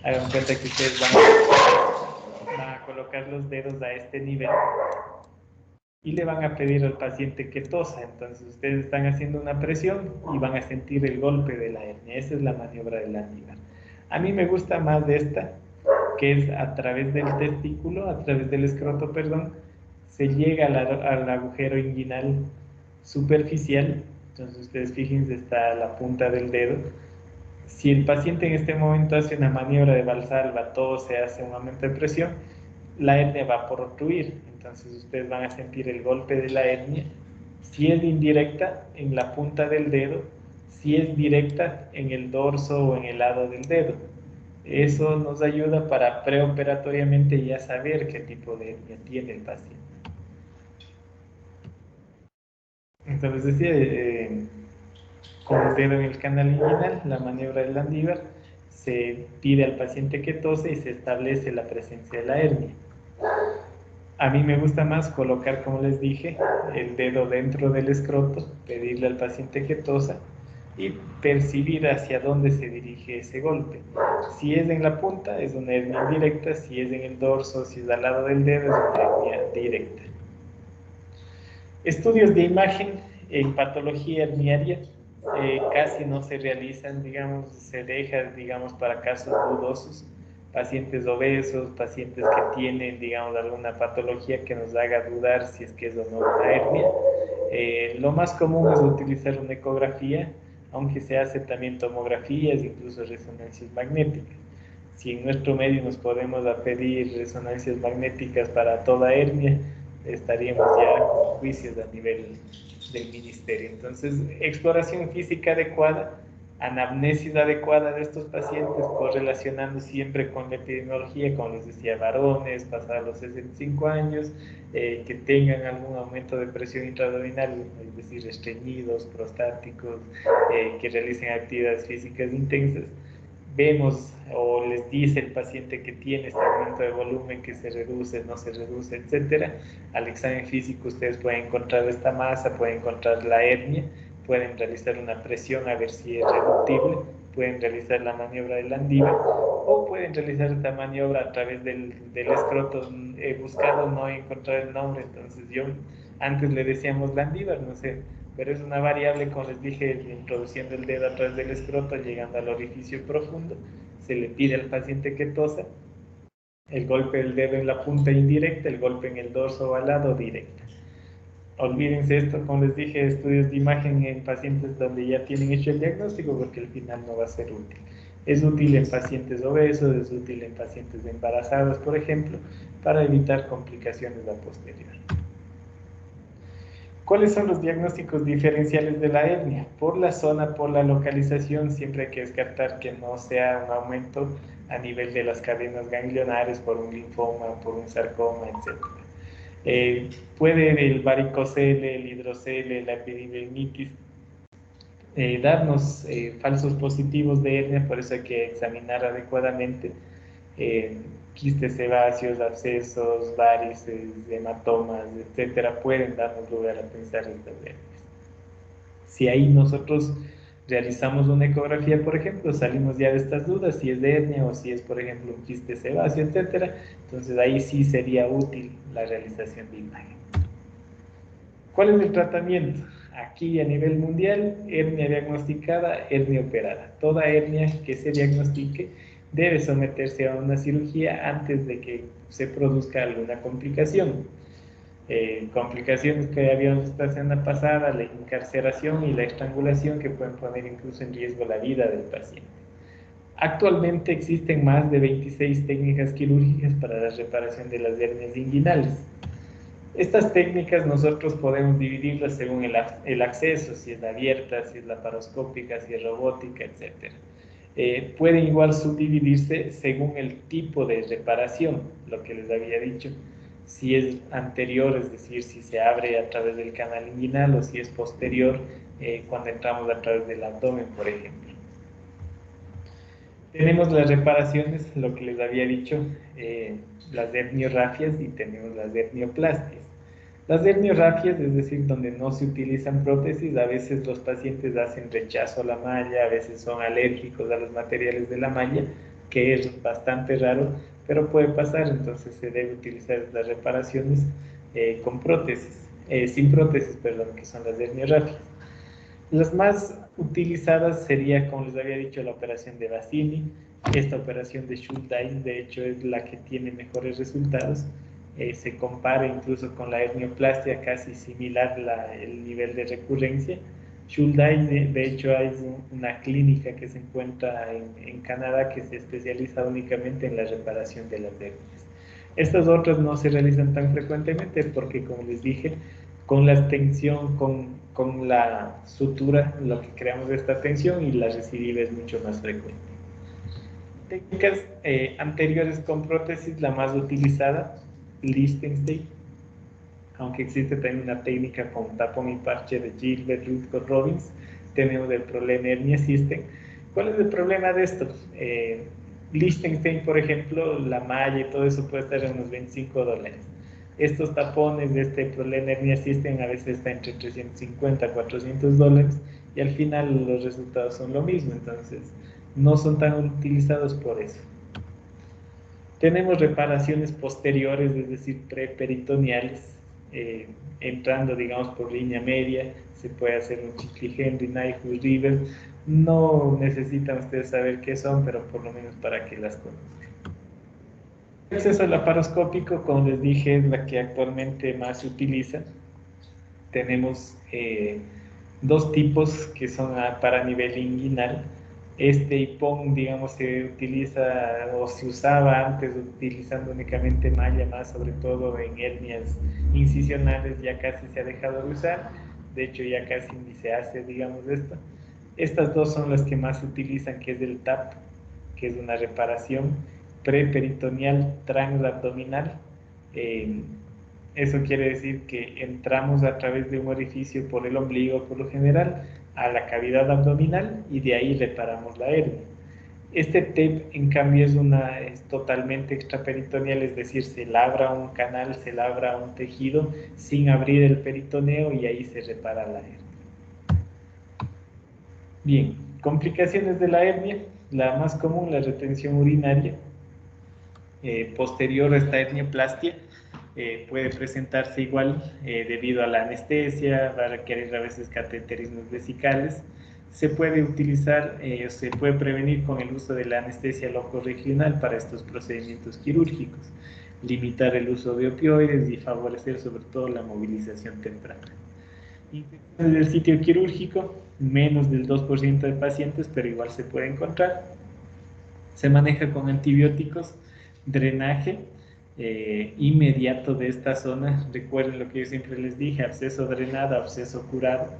Hagan cuenta que ustedes van a colocar los dedos a este nivel y le van a pedir al paciente que tosa. Entonces ustedes están haciendo una presión y van a sentir el golpe de la hernia. Esa es la maniobra de Landívar. A mí me gusta más de esta, que es a través del testículo, a través del escroto, perdón, se llega al agujero inguinal superficial. Entonces ustedes fíjense, está la punta del dedo. Si el paciente en este momento hace una maniobra de Valsalva, todo se hace un aumento de presión, la hernia va a protruir. Entonces ustedes van a sentir el golpe de la hernia. Si es indirecta, en la punta del dedo. Si es directa, en el dorso o en el lado del dedo. Eso nos ayuda para preoperatoriamente ya saber qué tipo de hernia tiene el paciente. Entonces decía, con el dedo en el canal inguinal, la maniobra del Landívar, se pide al paciente que tose y se establece la presencia de la hernia. A mí me gusta más colocar, como les dije, el dedo dentro del escroto, pedirle al paciente que tosa y percibir hacia dónde se dirige ese golpe. Si es en la punta, es una hernia indirecta; si es en el dorso, si es al lado del dedo, es una hernia directa. Estudios de imagen en patología herniaria casi no se realizan, digamos, se deja, digamos, para casos dudosos, pacientes obesos, pacientes que tienen, digamos, alguna patología que nos haga dudar si es que es o no una hernia. Lo más común es utilizar una ecografía, aunque se hace también tomografías, incluso resonancias magnéticas. Si en nuestro medio nos podemos pedir resonancias magnéticas para toda hernia, estaríamos ya con juicios a nivel del ministerio. Entonces, exploración física adecuada, anamnesis adecuada de estos pacientes, correlacionando siempre con la epidemiología, como les decía, varones, pasados los 65 años, que tengan algún aumento de presión intraabdominal, es decir, estreñidos, prostáticos, que realicen actividades físicas intensas. Vemos o les dice el paciente que tiene este aumento de volumen, que se reduce, no se reduce, etcétera. Al examen físico ustedes pueden encontrar esta masa, pueden encontrar la hernia, pueden realizar una presión a ver si es reductible, pueden realizar la maniobra de Landívar o pueden realizar esta maniobra a través del escroto. He buscado no encontrar el nombre, entonces yo antes le decíamos Landívar, no sé, pero es una variable, como les dije, introduciendo el dedo a través del escroto, llegando al orificio profundo, se le pide al paciente que tosa, el golpe del dedo en la punta indirecta, el golpe en el dorso ovalado directa. Olvídense esto, como les dije, estudios de imagen en pacientes donde ya tienen hecho el diagnóstico, porque al final no va a ser útil. Es útil en pacientes obesos, es útil en pacientes embarazadas, por ejemplo, para evitar complicaciones a posterior. ¿Cuáles son los diagnósticos diferenciales de la hernia? Por la zona, por la localización, siempre hay que descartar que no sea un aumento a nivel de las cadenas ganglionares por un linfoma, por un sarcoma, etc. Puede el varicocele, el hidrocele, la epididimitis darnos falsos positivos de hernia, por eso hay que examinar adecuadamente. Quistes sebáceos, abscesos, varices, hematomas, etcétera, pueden darnos lugar a pensar en estas hernias. Si ahí nosotros realizamos una ecografía, por ejemplo, salimos ya de estas dudas, si es de hernia o si es, por ejemplo, un quiste sebáceo, etcétera, entonces ahí sí sería útil la realización de imagen. ¿Cuál es el tratamiento? Aquí a nivel mundial, hernia diagnosticada, hernia operada. Toda hernia que se diagnostique debe someterse a una cirugía antes de que se produzca alguna complicación. Complicaciones que habíamos visto la semana pasada, la encarceración y la estrangulación, que pueden poner incluso en riesgo la vida del paciente. Actualmente existen más de 26 técnicas quirúrgicas para la reparación de las hernias inguinales. Estas técnicas nosotros podemos dividirlas según el acceso, si es abierta, si es laparoscópica, si es robótica, etc. Pueden igual subdividirse según el tipo de reparación, lo que les había dicho, si es anterior, es decir, si se abre a través del canal inguinal, o si es posterior, cuando entramos a través del abdomen, por ejemplo. Tenemos las reparaciones, lo que les había dicho, las herniorrafias, y tenemos las hernioplastias. Las herniorafias, es decir, donde no se utilizan prótesis, a veces los pacientes hacen rechazo a la malla, a veces son alérgicos a los materiales de la malla, que es bastante raro, pero puede pasar, entonces se debe utilizar las reparaciones con prótesis, sin prótesis, perdón, que son las herniorafias. Las más utilizadas sería, como les había dicho, la operación de Bassini. Esta operación de Schuldeis, de hecho, es la que tiene mejores resultados. Se compara incluso con la hernioplastia, casi similar el nivel de recurrencia. Schuldeis, de hecho, hay una clínica que se encuentra en Canadá que se especializa únicamente en la reparación de las hernias. Estas otras no se realizan tan frecuentemente porque, como les dije, con la tensión, con la sutura, lo que creamos esta tensión, y la recidiva es mucho más frecuente. Técnicas anteriores con prótesis, la más utilizada, Lichtenstein, aunque existe también una técnica con tapón y parche de Gilbert Rutherford Robbins. Tenemos el problema hernia system. ¿Cuál es el problema de esto? Lichtenstein, por ejemplo, la malla y todo eso puede estar en unos $25. Estos tapones de este problema hernia system a veces está entre $350 a $400, y al final los resultados son lo mismo, entonces no son tan utilizados por eso. Tenemos reparaciones posteriores, es decir, preperitoneales, entrando, digamos, por línea media, se puede hacer un Chicley Henry, Nyhus River. No necesitan ustedes saber qué son, pero por lo menos para que las conozcan. El acceso laparoscópico, como les dije, es la que actualmente más se utiliza. Tenemos dos tipos que son para nivel inguinal. Este IPON, digamos, se utiliza o se usaba antes utilizando únicamente malla, más sobre todo en hernias incisionales, ya casi se ha dejado de usar. De hecho, ya casi ni se hace, digamos, esto. Estas dos son las que más se utilizan, que es el TAP, que es una reparación preperitoneal transabdominal. Eso quiere decir que entramos a través de un orificio por el ombligo, por lo general, a la cavidad abdominal y de ahí reparamos la hernia. Este TEP, en cambio, es totalmente extraperitoneal, es decir, se labra un canal, se labra un tejido sin abrir el peritoneo y ahí se repara la hernia. Bien, complicaciones de la hernia. La más común, la retención urinaria posterior a esta hernioplastia. Puede presentarse igual debido a la anestesia, va a requerir a veces cateterismos vesicales. Se puede utilizar, se puede prevenir con el uso de la anestesia locorregional para estos procedimientos quirúrgicos, limitar el uso de opioides y favorecer sobre todo la movilización temprana. Infecciones del sitio quirúrgico, menos del 2% de pacientes, pero igual se puede encontrar. Se maneja con antibióticos, drenaje inmediato de esta zona. Recuerden lo que yo siempre les dije: absceso drenado, absceso curado.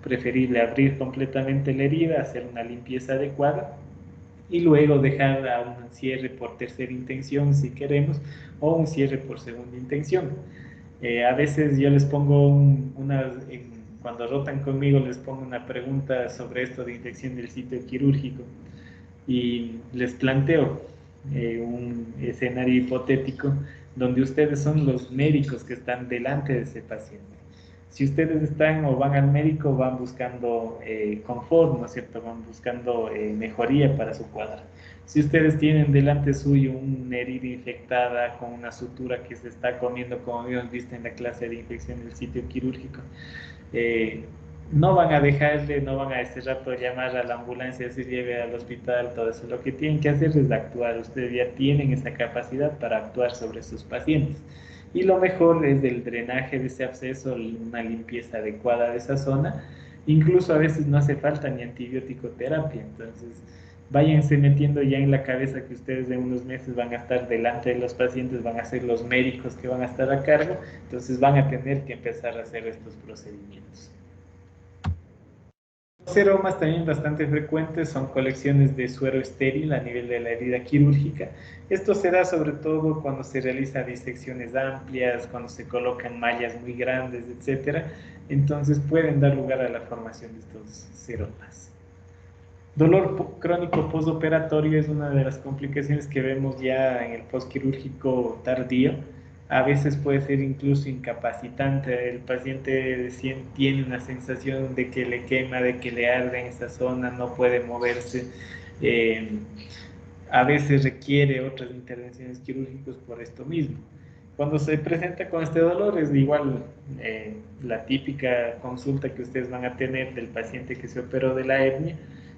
Preferible abrir completamente la herida, hacer una limpieza adecuada y luego dejar a un cierre por tercera intención si queremos, o un cierre por segunda intención. A veces yo les pongo cuando rotan conmigo les pongo una pregunta sobre esto de infección del sitio quirúrgico y les planteo un escenario hipotético donde ustedes son los médicos que están delante de ese paciente. Si ustedes están o van al médico, van buscando confort, ¿no es cierto? Van buscando mejoría para su cuadro. Si ustedes tienen delante suyo una herida infectada con una sutura que se está comiendo, como habíamos visto en la clase de infección del sitio quirúrgico, no van a dejarle, no van a ese rato llamar a la ambulancia, se lleve al hospital, todo eso. Lo que tienen que hacer es actuar. Ustedes ya tienen esa capacidad para actuar sobre sus pacientes. Y lo mejor es el drenaje de ese absceso, una limpieza adecuada de esa zona. Incluso a veces no hace falta ni antibiótico terapia. Entonces, váyanse metiendo ya en la cabeza que ustedes en unos meses van a estar delante de los pacientes, van a ser los médicos que van a estar a cargo. Entonces, van a tener que empezar a hacer estos procedimientos. Los seromas también bastante frecuentes son colecciones de suero estéril a nivel de la herida quirúrgica. Esto se da sobre todo cuando se realizan disecciones amplias, cuando se colocan mallas muy grandes, etc. Entonces pueden dar lugar a la formación de estos seromas. Dolor crónico postoperatorio es una de las complicaciones que vemos ya en el postquirúrgico tardío. A veces puede ser incluso incapacitante. El paciente tiene una sensación de que le quema, de que le arde en esa zona, no puede moverse. A veces requiere otras intervenciones quirúrgicas por esto mismo. Cuando se presenta con este dolor es igual la típica consulta que ustedes van a tener del paciente que se operó de la hernia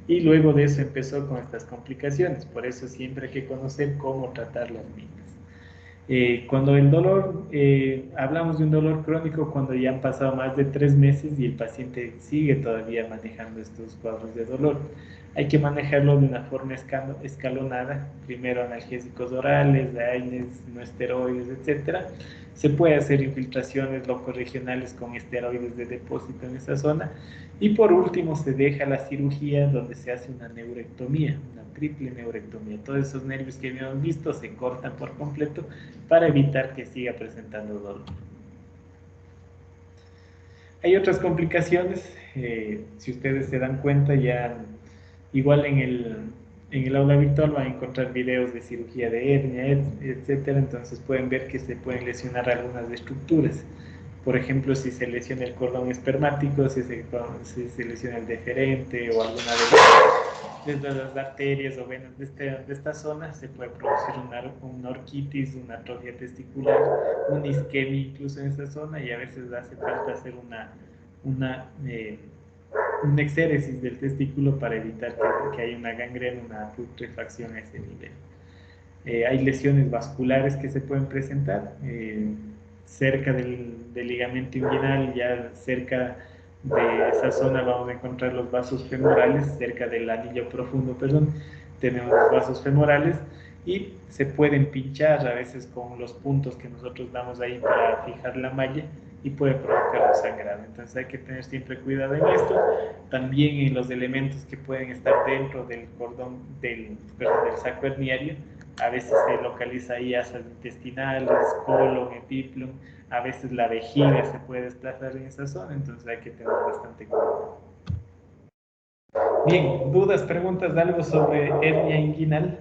y luego de eso empezó con estas complicaciones. Por eso siempre hay que conocer cómo tratar las mismas. Cuando el dolor, hablamos de un dolor crónico cuando ya han pasado más de 3 meses y el paciente sigue todavía manejando estos cuadros de dolor. Hay que manejarlo de una forma escalonada, primero analgésicos orales, AINES, no esteroides, etc. Se puede hacer infiltraciones locorregionales con esteroides de depósito en esa zona. Y por último se deja la cirugía donde se hace una neurectomía, una triple neurectomía. Todos esos nervios que habíamos visto se cortan por completo para evitar que siga presentando dolor. Hay otras complicaciones, si ustedes se dan cuenta, ya igual en el aula virtual van a encontrar videos de cirugía de hernia, etcétera. Entonces pueden ver que se pueden lesionar algunas estructuras. Por ejemplo, si se lesiona el cordón espermático, si se lesiona el deferente o alguna de desde las arterias o venas de esta zona se puede producir una orquitis, una atrofia testicular, una isquemia incluso en esta zona, y a veces hace falta hacer una exéresis del testículo para evitar que haya una gangrena, una putrefacción a ese nivel. Hay lesiones vasculares que se pueden presentar cerca del ligamento inguinal, ya cerca de esa zona vamos a encontrar los vasos femorales, cerca del anillo profundo, perdón, tenemos los vasos femorales y se pueden pinchar a veces con los puntos que nosotros damos ahí para fijar la malla y puede provocar un sangrado. Entonces hay que tener siempre cuidado en esto. También en los elementos que pueden estar dentro del cordón, del saco herniario, a veces se localiza ahí asas intestinales, colon, epiplum, a veces la vejiga se puede desplazar en esa zona, entonces hay que tener bastante cuidado. Bien, dudas, preguntas, algo sobre hernia inguinal.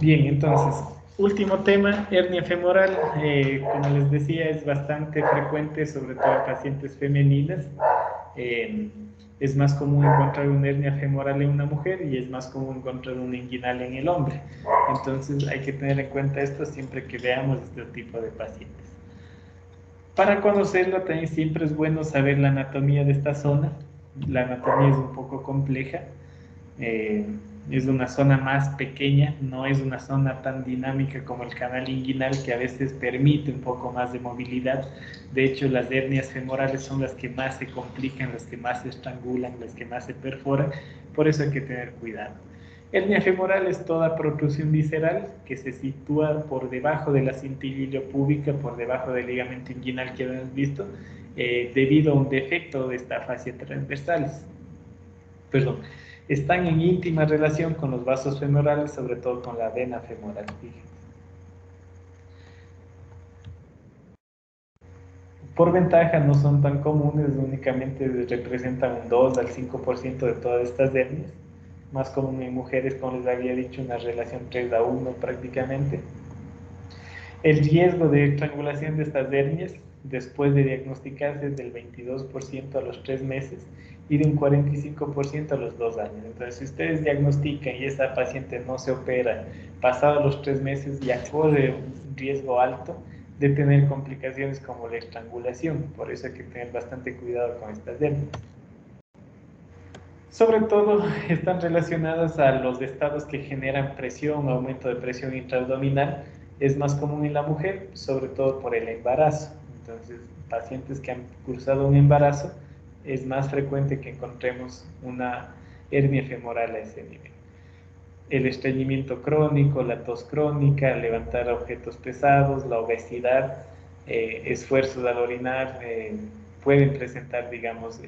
Bien, entonces, último tema, hernia femoral, como les decía, es bastante frecuente, sobre todo en pacientes femeninas. Es más común encontrar una hernia femoral en una mujer y es más común encontrar una inguinal en el hombre. Entonces hay que tener en cuenta esto siempre que veamos este tipo de pacientes. Para conocerlo también siempre es bueno saber la anatomía de esta zona. La anatomía es un poco compleja. Es una zona más pequeña, no es una zona tan dinámica como el canal inguinal, que a veces permite un poco más de movilidad. De hecho, las hernias femorales son las que más se complican, las que más se estrangulan, las que más se perforan, por eso hay que tener cuidado. Hernia femoral es toda protrusión visceral que se sitúa por debajo de la cintilla iliopúbica, por debajo del ligamento inguinal que hemos visto, debido a un defecto de esta fascia transversalis. Perdón, están en íntima relación con los vasos femorales, sobre todo con la vena femoral. Por ventaja no son tan comunes, únicamente representan un 2 al 5% de todas estas hernias. Más común en mujeres, como les había dicho, una relación 3:1 prácticamente. El riesgo de estrangulación de estas hernias después de diagnosticarse es del 22% a los 3 meses y de un 45% a los 2 años. Entonces, si ustedes diagnostican y esa paciente no se opera pasados los 3 meses, ya corre un riesgo alto de tener complicaciones como la estrangulación. Por eso hay que tener bastante cuidado con estas hernias. Sobre todo están relacionadas a los estados que generan presión, aumento de presión intraabdominal. Es más común en la mujer, sobre todo por el embarazo. Entonces, pacientes que han cursado un embarazo, es más frecuente que encontremos una hernia femoral a ese nivel. El estreñimiento crónico, la tos crónica, levantar objetos pesados, la obesidad, esfuerzos al orinar, pueden presentar, digamos,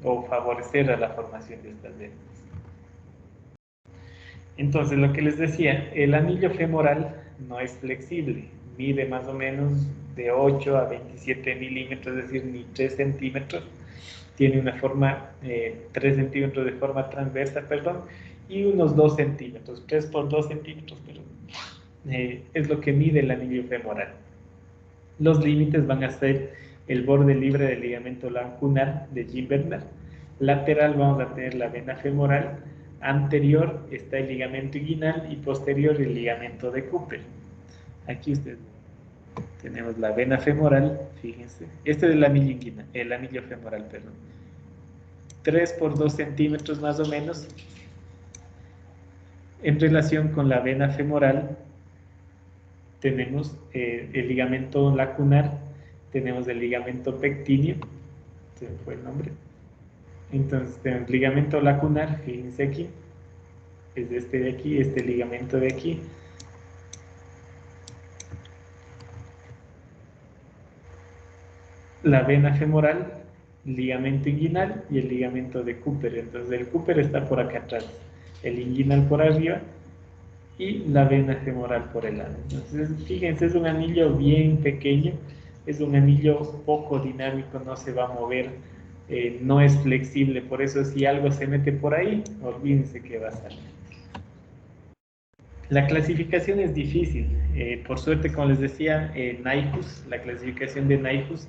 o favorecer a la formación de estas hernias. Entonces, lo que les decía, el anillo femoral no es flexible, mide más o menos de 8 a 27 milímetros, es decir, ni 3 centímetros, tiene una forma, 3 centímetros de forma transversa, perdón, y unos 2 centímetros, 3 por 2 centímetros, perdón, es lo que mide el anillo femoral. Los límites van a ser el borde libre del ligamento lacunar de Jim-Bernard, lateral vamos a tener la vena femoral, anterior está el ligamento inguinal y posterior el ligamento de Cooper. Aquí ustedes tenemos la vena femoral, fíjense, este es el anillo inguinal, el anillo femoral, perdón. 3 por 2 centímetros más o menos. En relación con la vena femoral, tenemos el ligamento lacunar, tenemos el ligamento pectíneo, se me fue el nombre. Entonces, tenemos ligamento lacunar, fíjense aquí, es este de aquí, este ligamento de aquí. La vena femoral, ligamento inguinal y el ligamento de Cooper. Entonces, el Cooper está por acá atrás, el inguinal por arriba y la vena femoral por el lado. Entonces, fíjense, es un anillo bien pequeño, es un anillo poco dinámico, no se va a mover, no es flexible, por eso si algo se mete por ahí, olvídense que va a salir. La clasificación es difícil. Por suerte, como les decía, NIHUS, la clasificación de NIHUS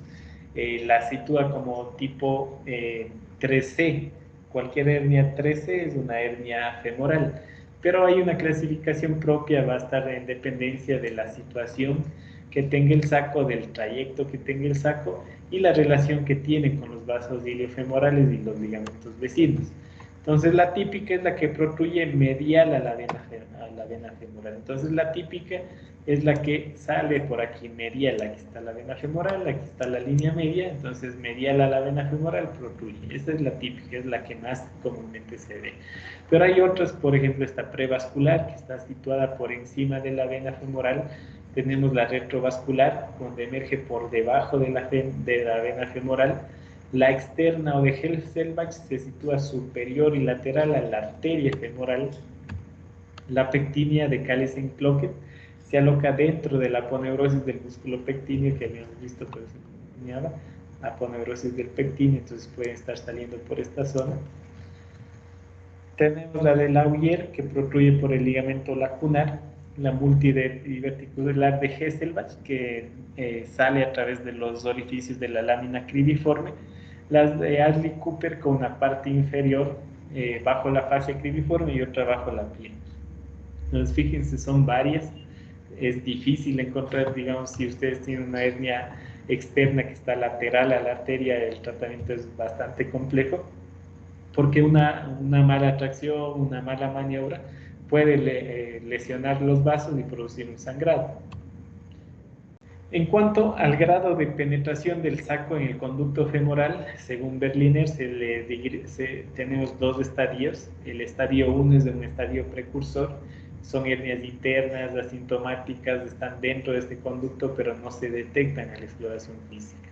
la sitúa como tipo 3C. Cualquier hernia 3C es una hernia femoral, pero hay una clasificación propia, va a estar en dependencia de la situación que tenga el saco, del trayecto que tenga el saco y la relación que tiene con los vasos iliofemorales y los ligamentos vecinos. Entonces la típica es la que protruye medial a la vena femoral. Entonces la típica es la que sale por aquí medial. Aquí está la vena femoral, aquí está la línea media. Entonces medial a la vena femoral protruye. Esta es la típica, es la que más comúnmente se ve. Pero hay otras, por ejemplo, esta prevascular, que está situada por encima de la vena femoral. Tenemos la retrovascular, donde emerge por debajo de la vena femoral. La externa o de Hell-Selbach se sitúa superior y lateral a la arteria femoral. La pectínea de Kalesen-Cloquet se aloca dentro de la aponeurosis del músculo pectíneo que habíamos visto, pero se enseñaba, aponeurosis del pectíneo, entonces pueden estar saliendo por esta zona. Tenemos la de Laugier, que protruye por el ligamento lacunar, la multiverticular de Hesselbach, que sale a través de los orificios de la lámina cribiforme, las de Adley Cooper con una parte inferior bajo la fascia cribiforme y otra bajo la piel. Entonces, fíjense, son varias. Es difícil encontrar, digamos, si ustedes tienen una hernia externa que está lateral a la arteria, el tratamiento es bastante complejo, porque una mala atracción, una mala maniobra puede lesionar los vasos y producir un sangrado. En cuanto al grado de penetración del saco en el conducto femoral, según Berliner, tenemos dos estadios. El estadio 1 es de un estadio precursor, son hernias internas, asintomáticas, están dentro de este conducto, pero no se detectan a la exploración física.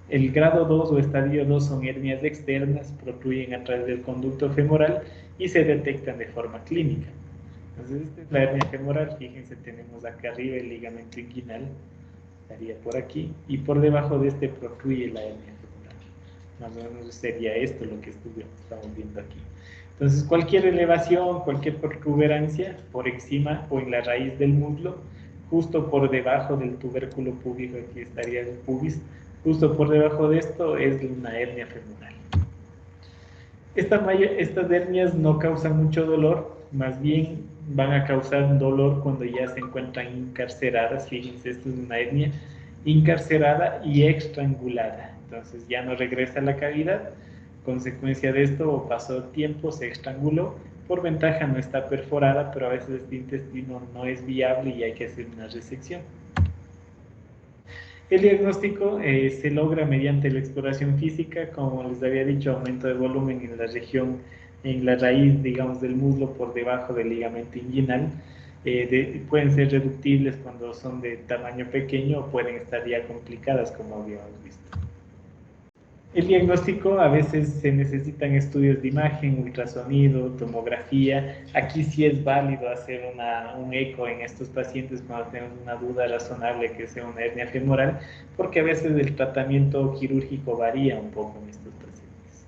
El grado 2 o estadio 2 son hernias externas, protruyen a través del conducto femoral y se detectan de forma clínica. Entonces, esta es la hernia femoral. Fíjense, tenemos acá arriba el ligamento inguinal, estaría por aquí, y por debajo de este protruye la hernia femoral. Más o menos sería esto lo que estamos viendo aquí. Entonces, cualquier elevación, cualquier protuberancia por encima o en la raíz del muslo, justo por debajo del tubérculo púbico, aquí estaría el pubis, justo por debajo de esto es una hernia femoral. Estas hernias no causan mucho dolor, más bien van a causar dolor cuando ya se encuentran encarceradas. Fíjense, esto es una hernia encarcerada y estrangulada. Entonces ya no regresa a la cavidad. Consecuencia de esto, o pasó tiempo, se estranguló. Por ventaja no está perforada, pero a veces este intestino no es viable y hay que hacer una resección. El diagnóstico se logra mediante la exploración física, como les había dicho, aumento de volumen en la región, en la raíz, digamos, del muslo por debajo del ligamento inguinal. Pueden ser reductibles cuando son de tamaño pequeño o pueden estar ya complicadas, como habíamos visto. El diagnóstico, a veces se necesitan estudios de imagen, ultrasonido, tomografía. Aquí sí es válido hacer un eco en estos pacientes cuando tenemos una duda razonable que sea una hernia femoral, porque a veces el tratamiento quirúrgico varía un poco en estos pacientes.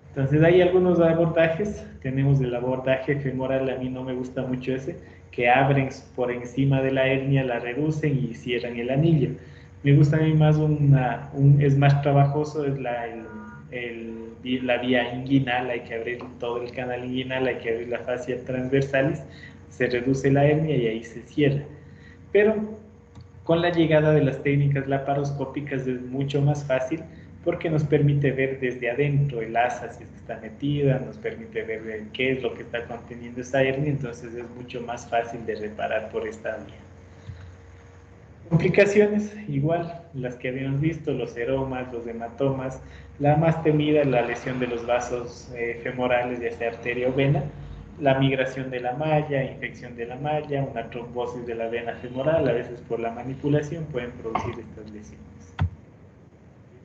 Entonces hay algunos abordajes. Tenemos el abordaje femoral, a mí no me gusta mucho ese, que abren por encima de la hernia, la reducen y cierran el anillo. Me gusta a mí más es más trabajoso, es la vía inguinal, hay que abrir todo el canal inguinal, hay que abrir la fascia transversalis, se reduce la hernia y ahí se cierra. Pero con la llegada de las técnicas laparoscópicas es mucho más fácil porque nos permite ver desde adentro el asa si está metida, nos permite ver qué es lo que está conteniendo esa hernia, entonces es mucho más fácil de reparar por esta vía. Complicaciones, igual, las que habíamos visto, los seromas, los hematomas, la más temida, la lesión de los vasos femorales, ya sea arteria o vena, la migración de la malla, infección de la malla, una trombosis de la vena femoral, a veces por la manipulación pueden producir estas lesiones.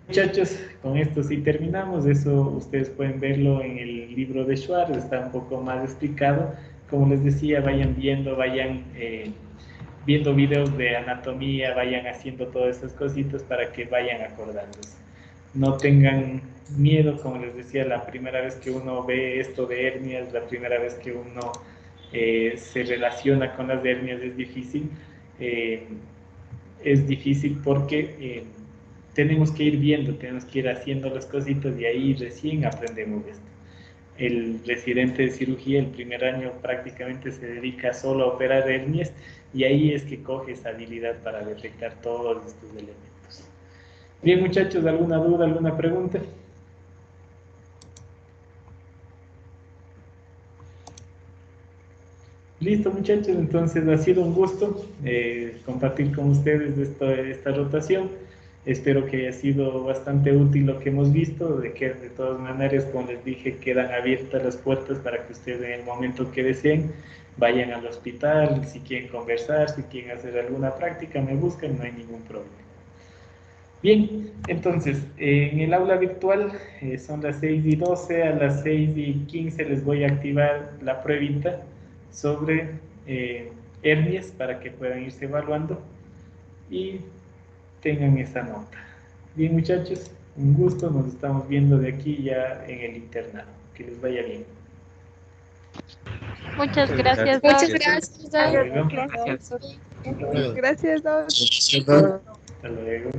Muchachos, con esto sí terminamos, eso ustedes pueden verlo en el libro de Schwartz, está un poco más explicado. Como les decía, vayan viendo, viendo videos de anatomía, vayan haciendo todas esas cositas para que vayan acordándose. No tengan miedo, como les decía, la primera vez que uno ve esto de hernias, la primera vez que uno se relaciona con las hernias es difícil porque tenemos que ir viendo, tenemos que ir haciendo las cositas y ahí recién aprendemos esto. El residente de cirugía el primer año prácticamente se dedica solo a operar hernias y ahí es que coge esa habilidad para detectar todos estos elementos. Bien, muchachos, ¿alguna duda, alguna pregunta? Listo, muchachos, entonces ha sido un gusto compartir con ustedes esta rotación. Espero que haya sido bastante útil lo que hemos visto, de que de todas maneras, como les dije, quedan abiertas las puertas para que ustedes en el momento que deseen vayan al hospital, si quieren conversar, si quieren hacer alguna práctica, me buscan, no hay ningún problema. Bien, entonces, en el aula virtual son las 6:12, a las 6:15 les voy a activar la pruebita sobre hernias para que puedan irse evaluando y tengan esa nota. Bien, muchachos, un gusto, nos estamos viendo de aquí ya en el internado. Que les vaya bien. Muchas Muchas gracias, gracias. Doc. Muchas gracias, Hasta Doc. luego. Gracias. Gracias, Doc. Hasta luego.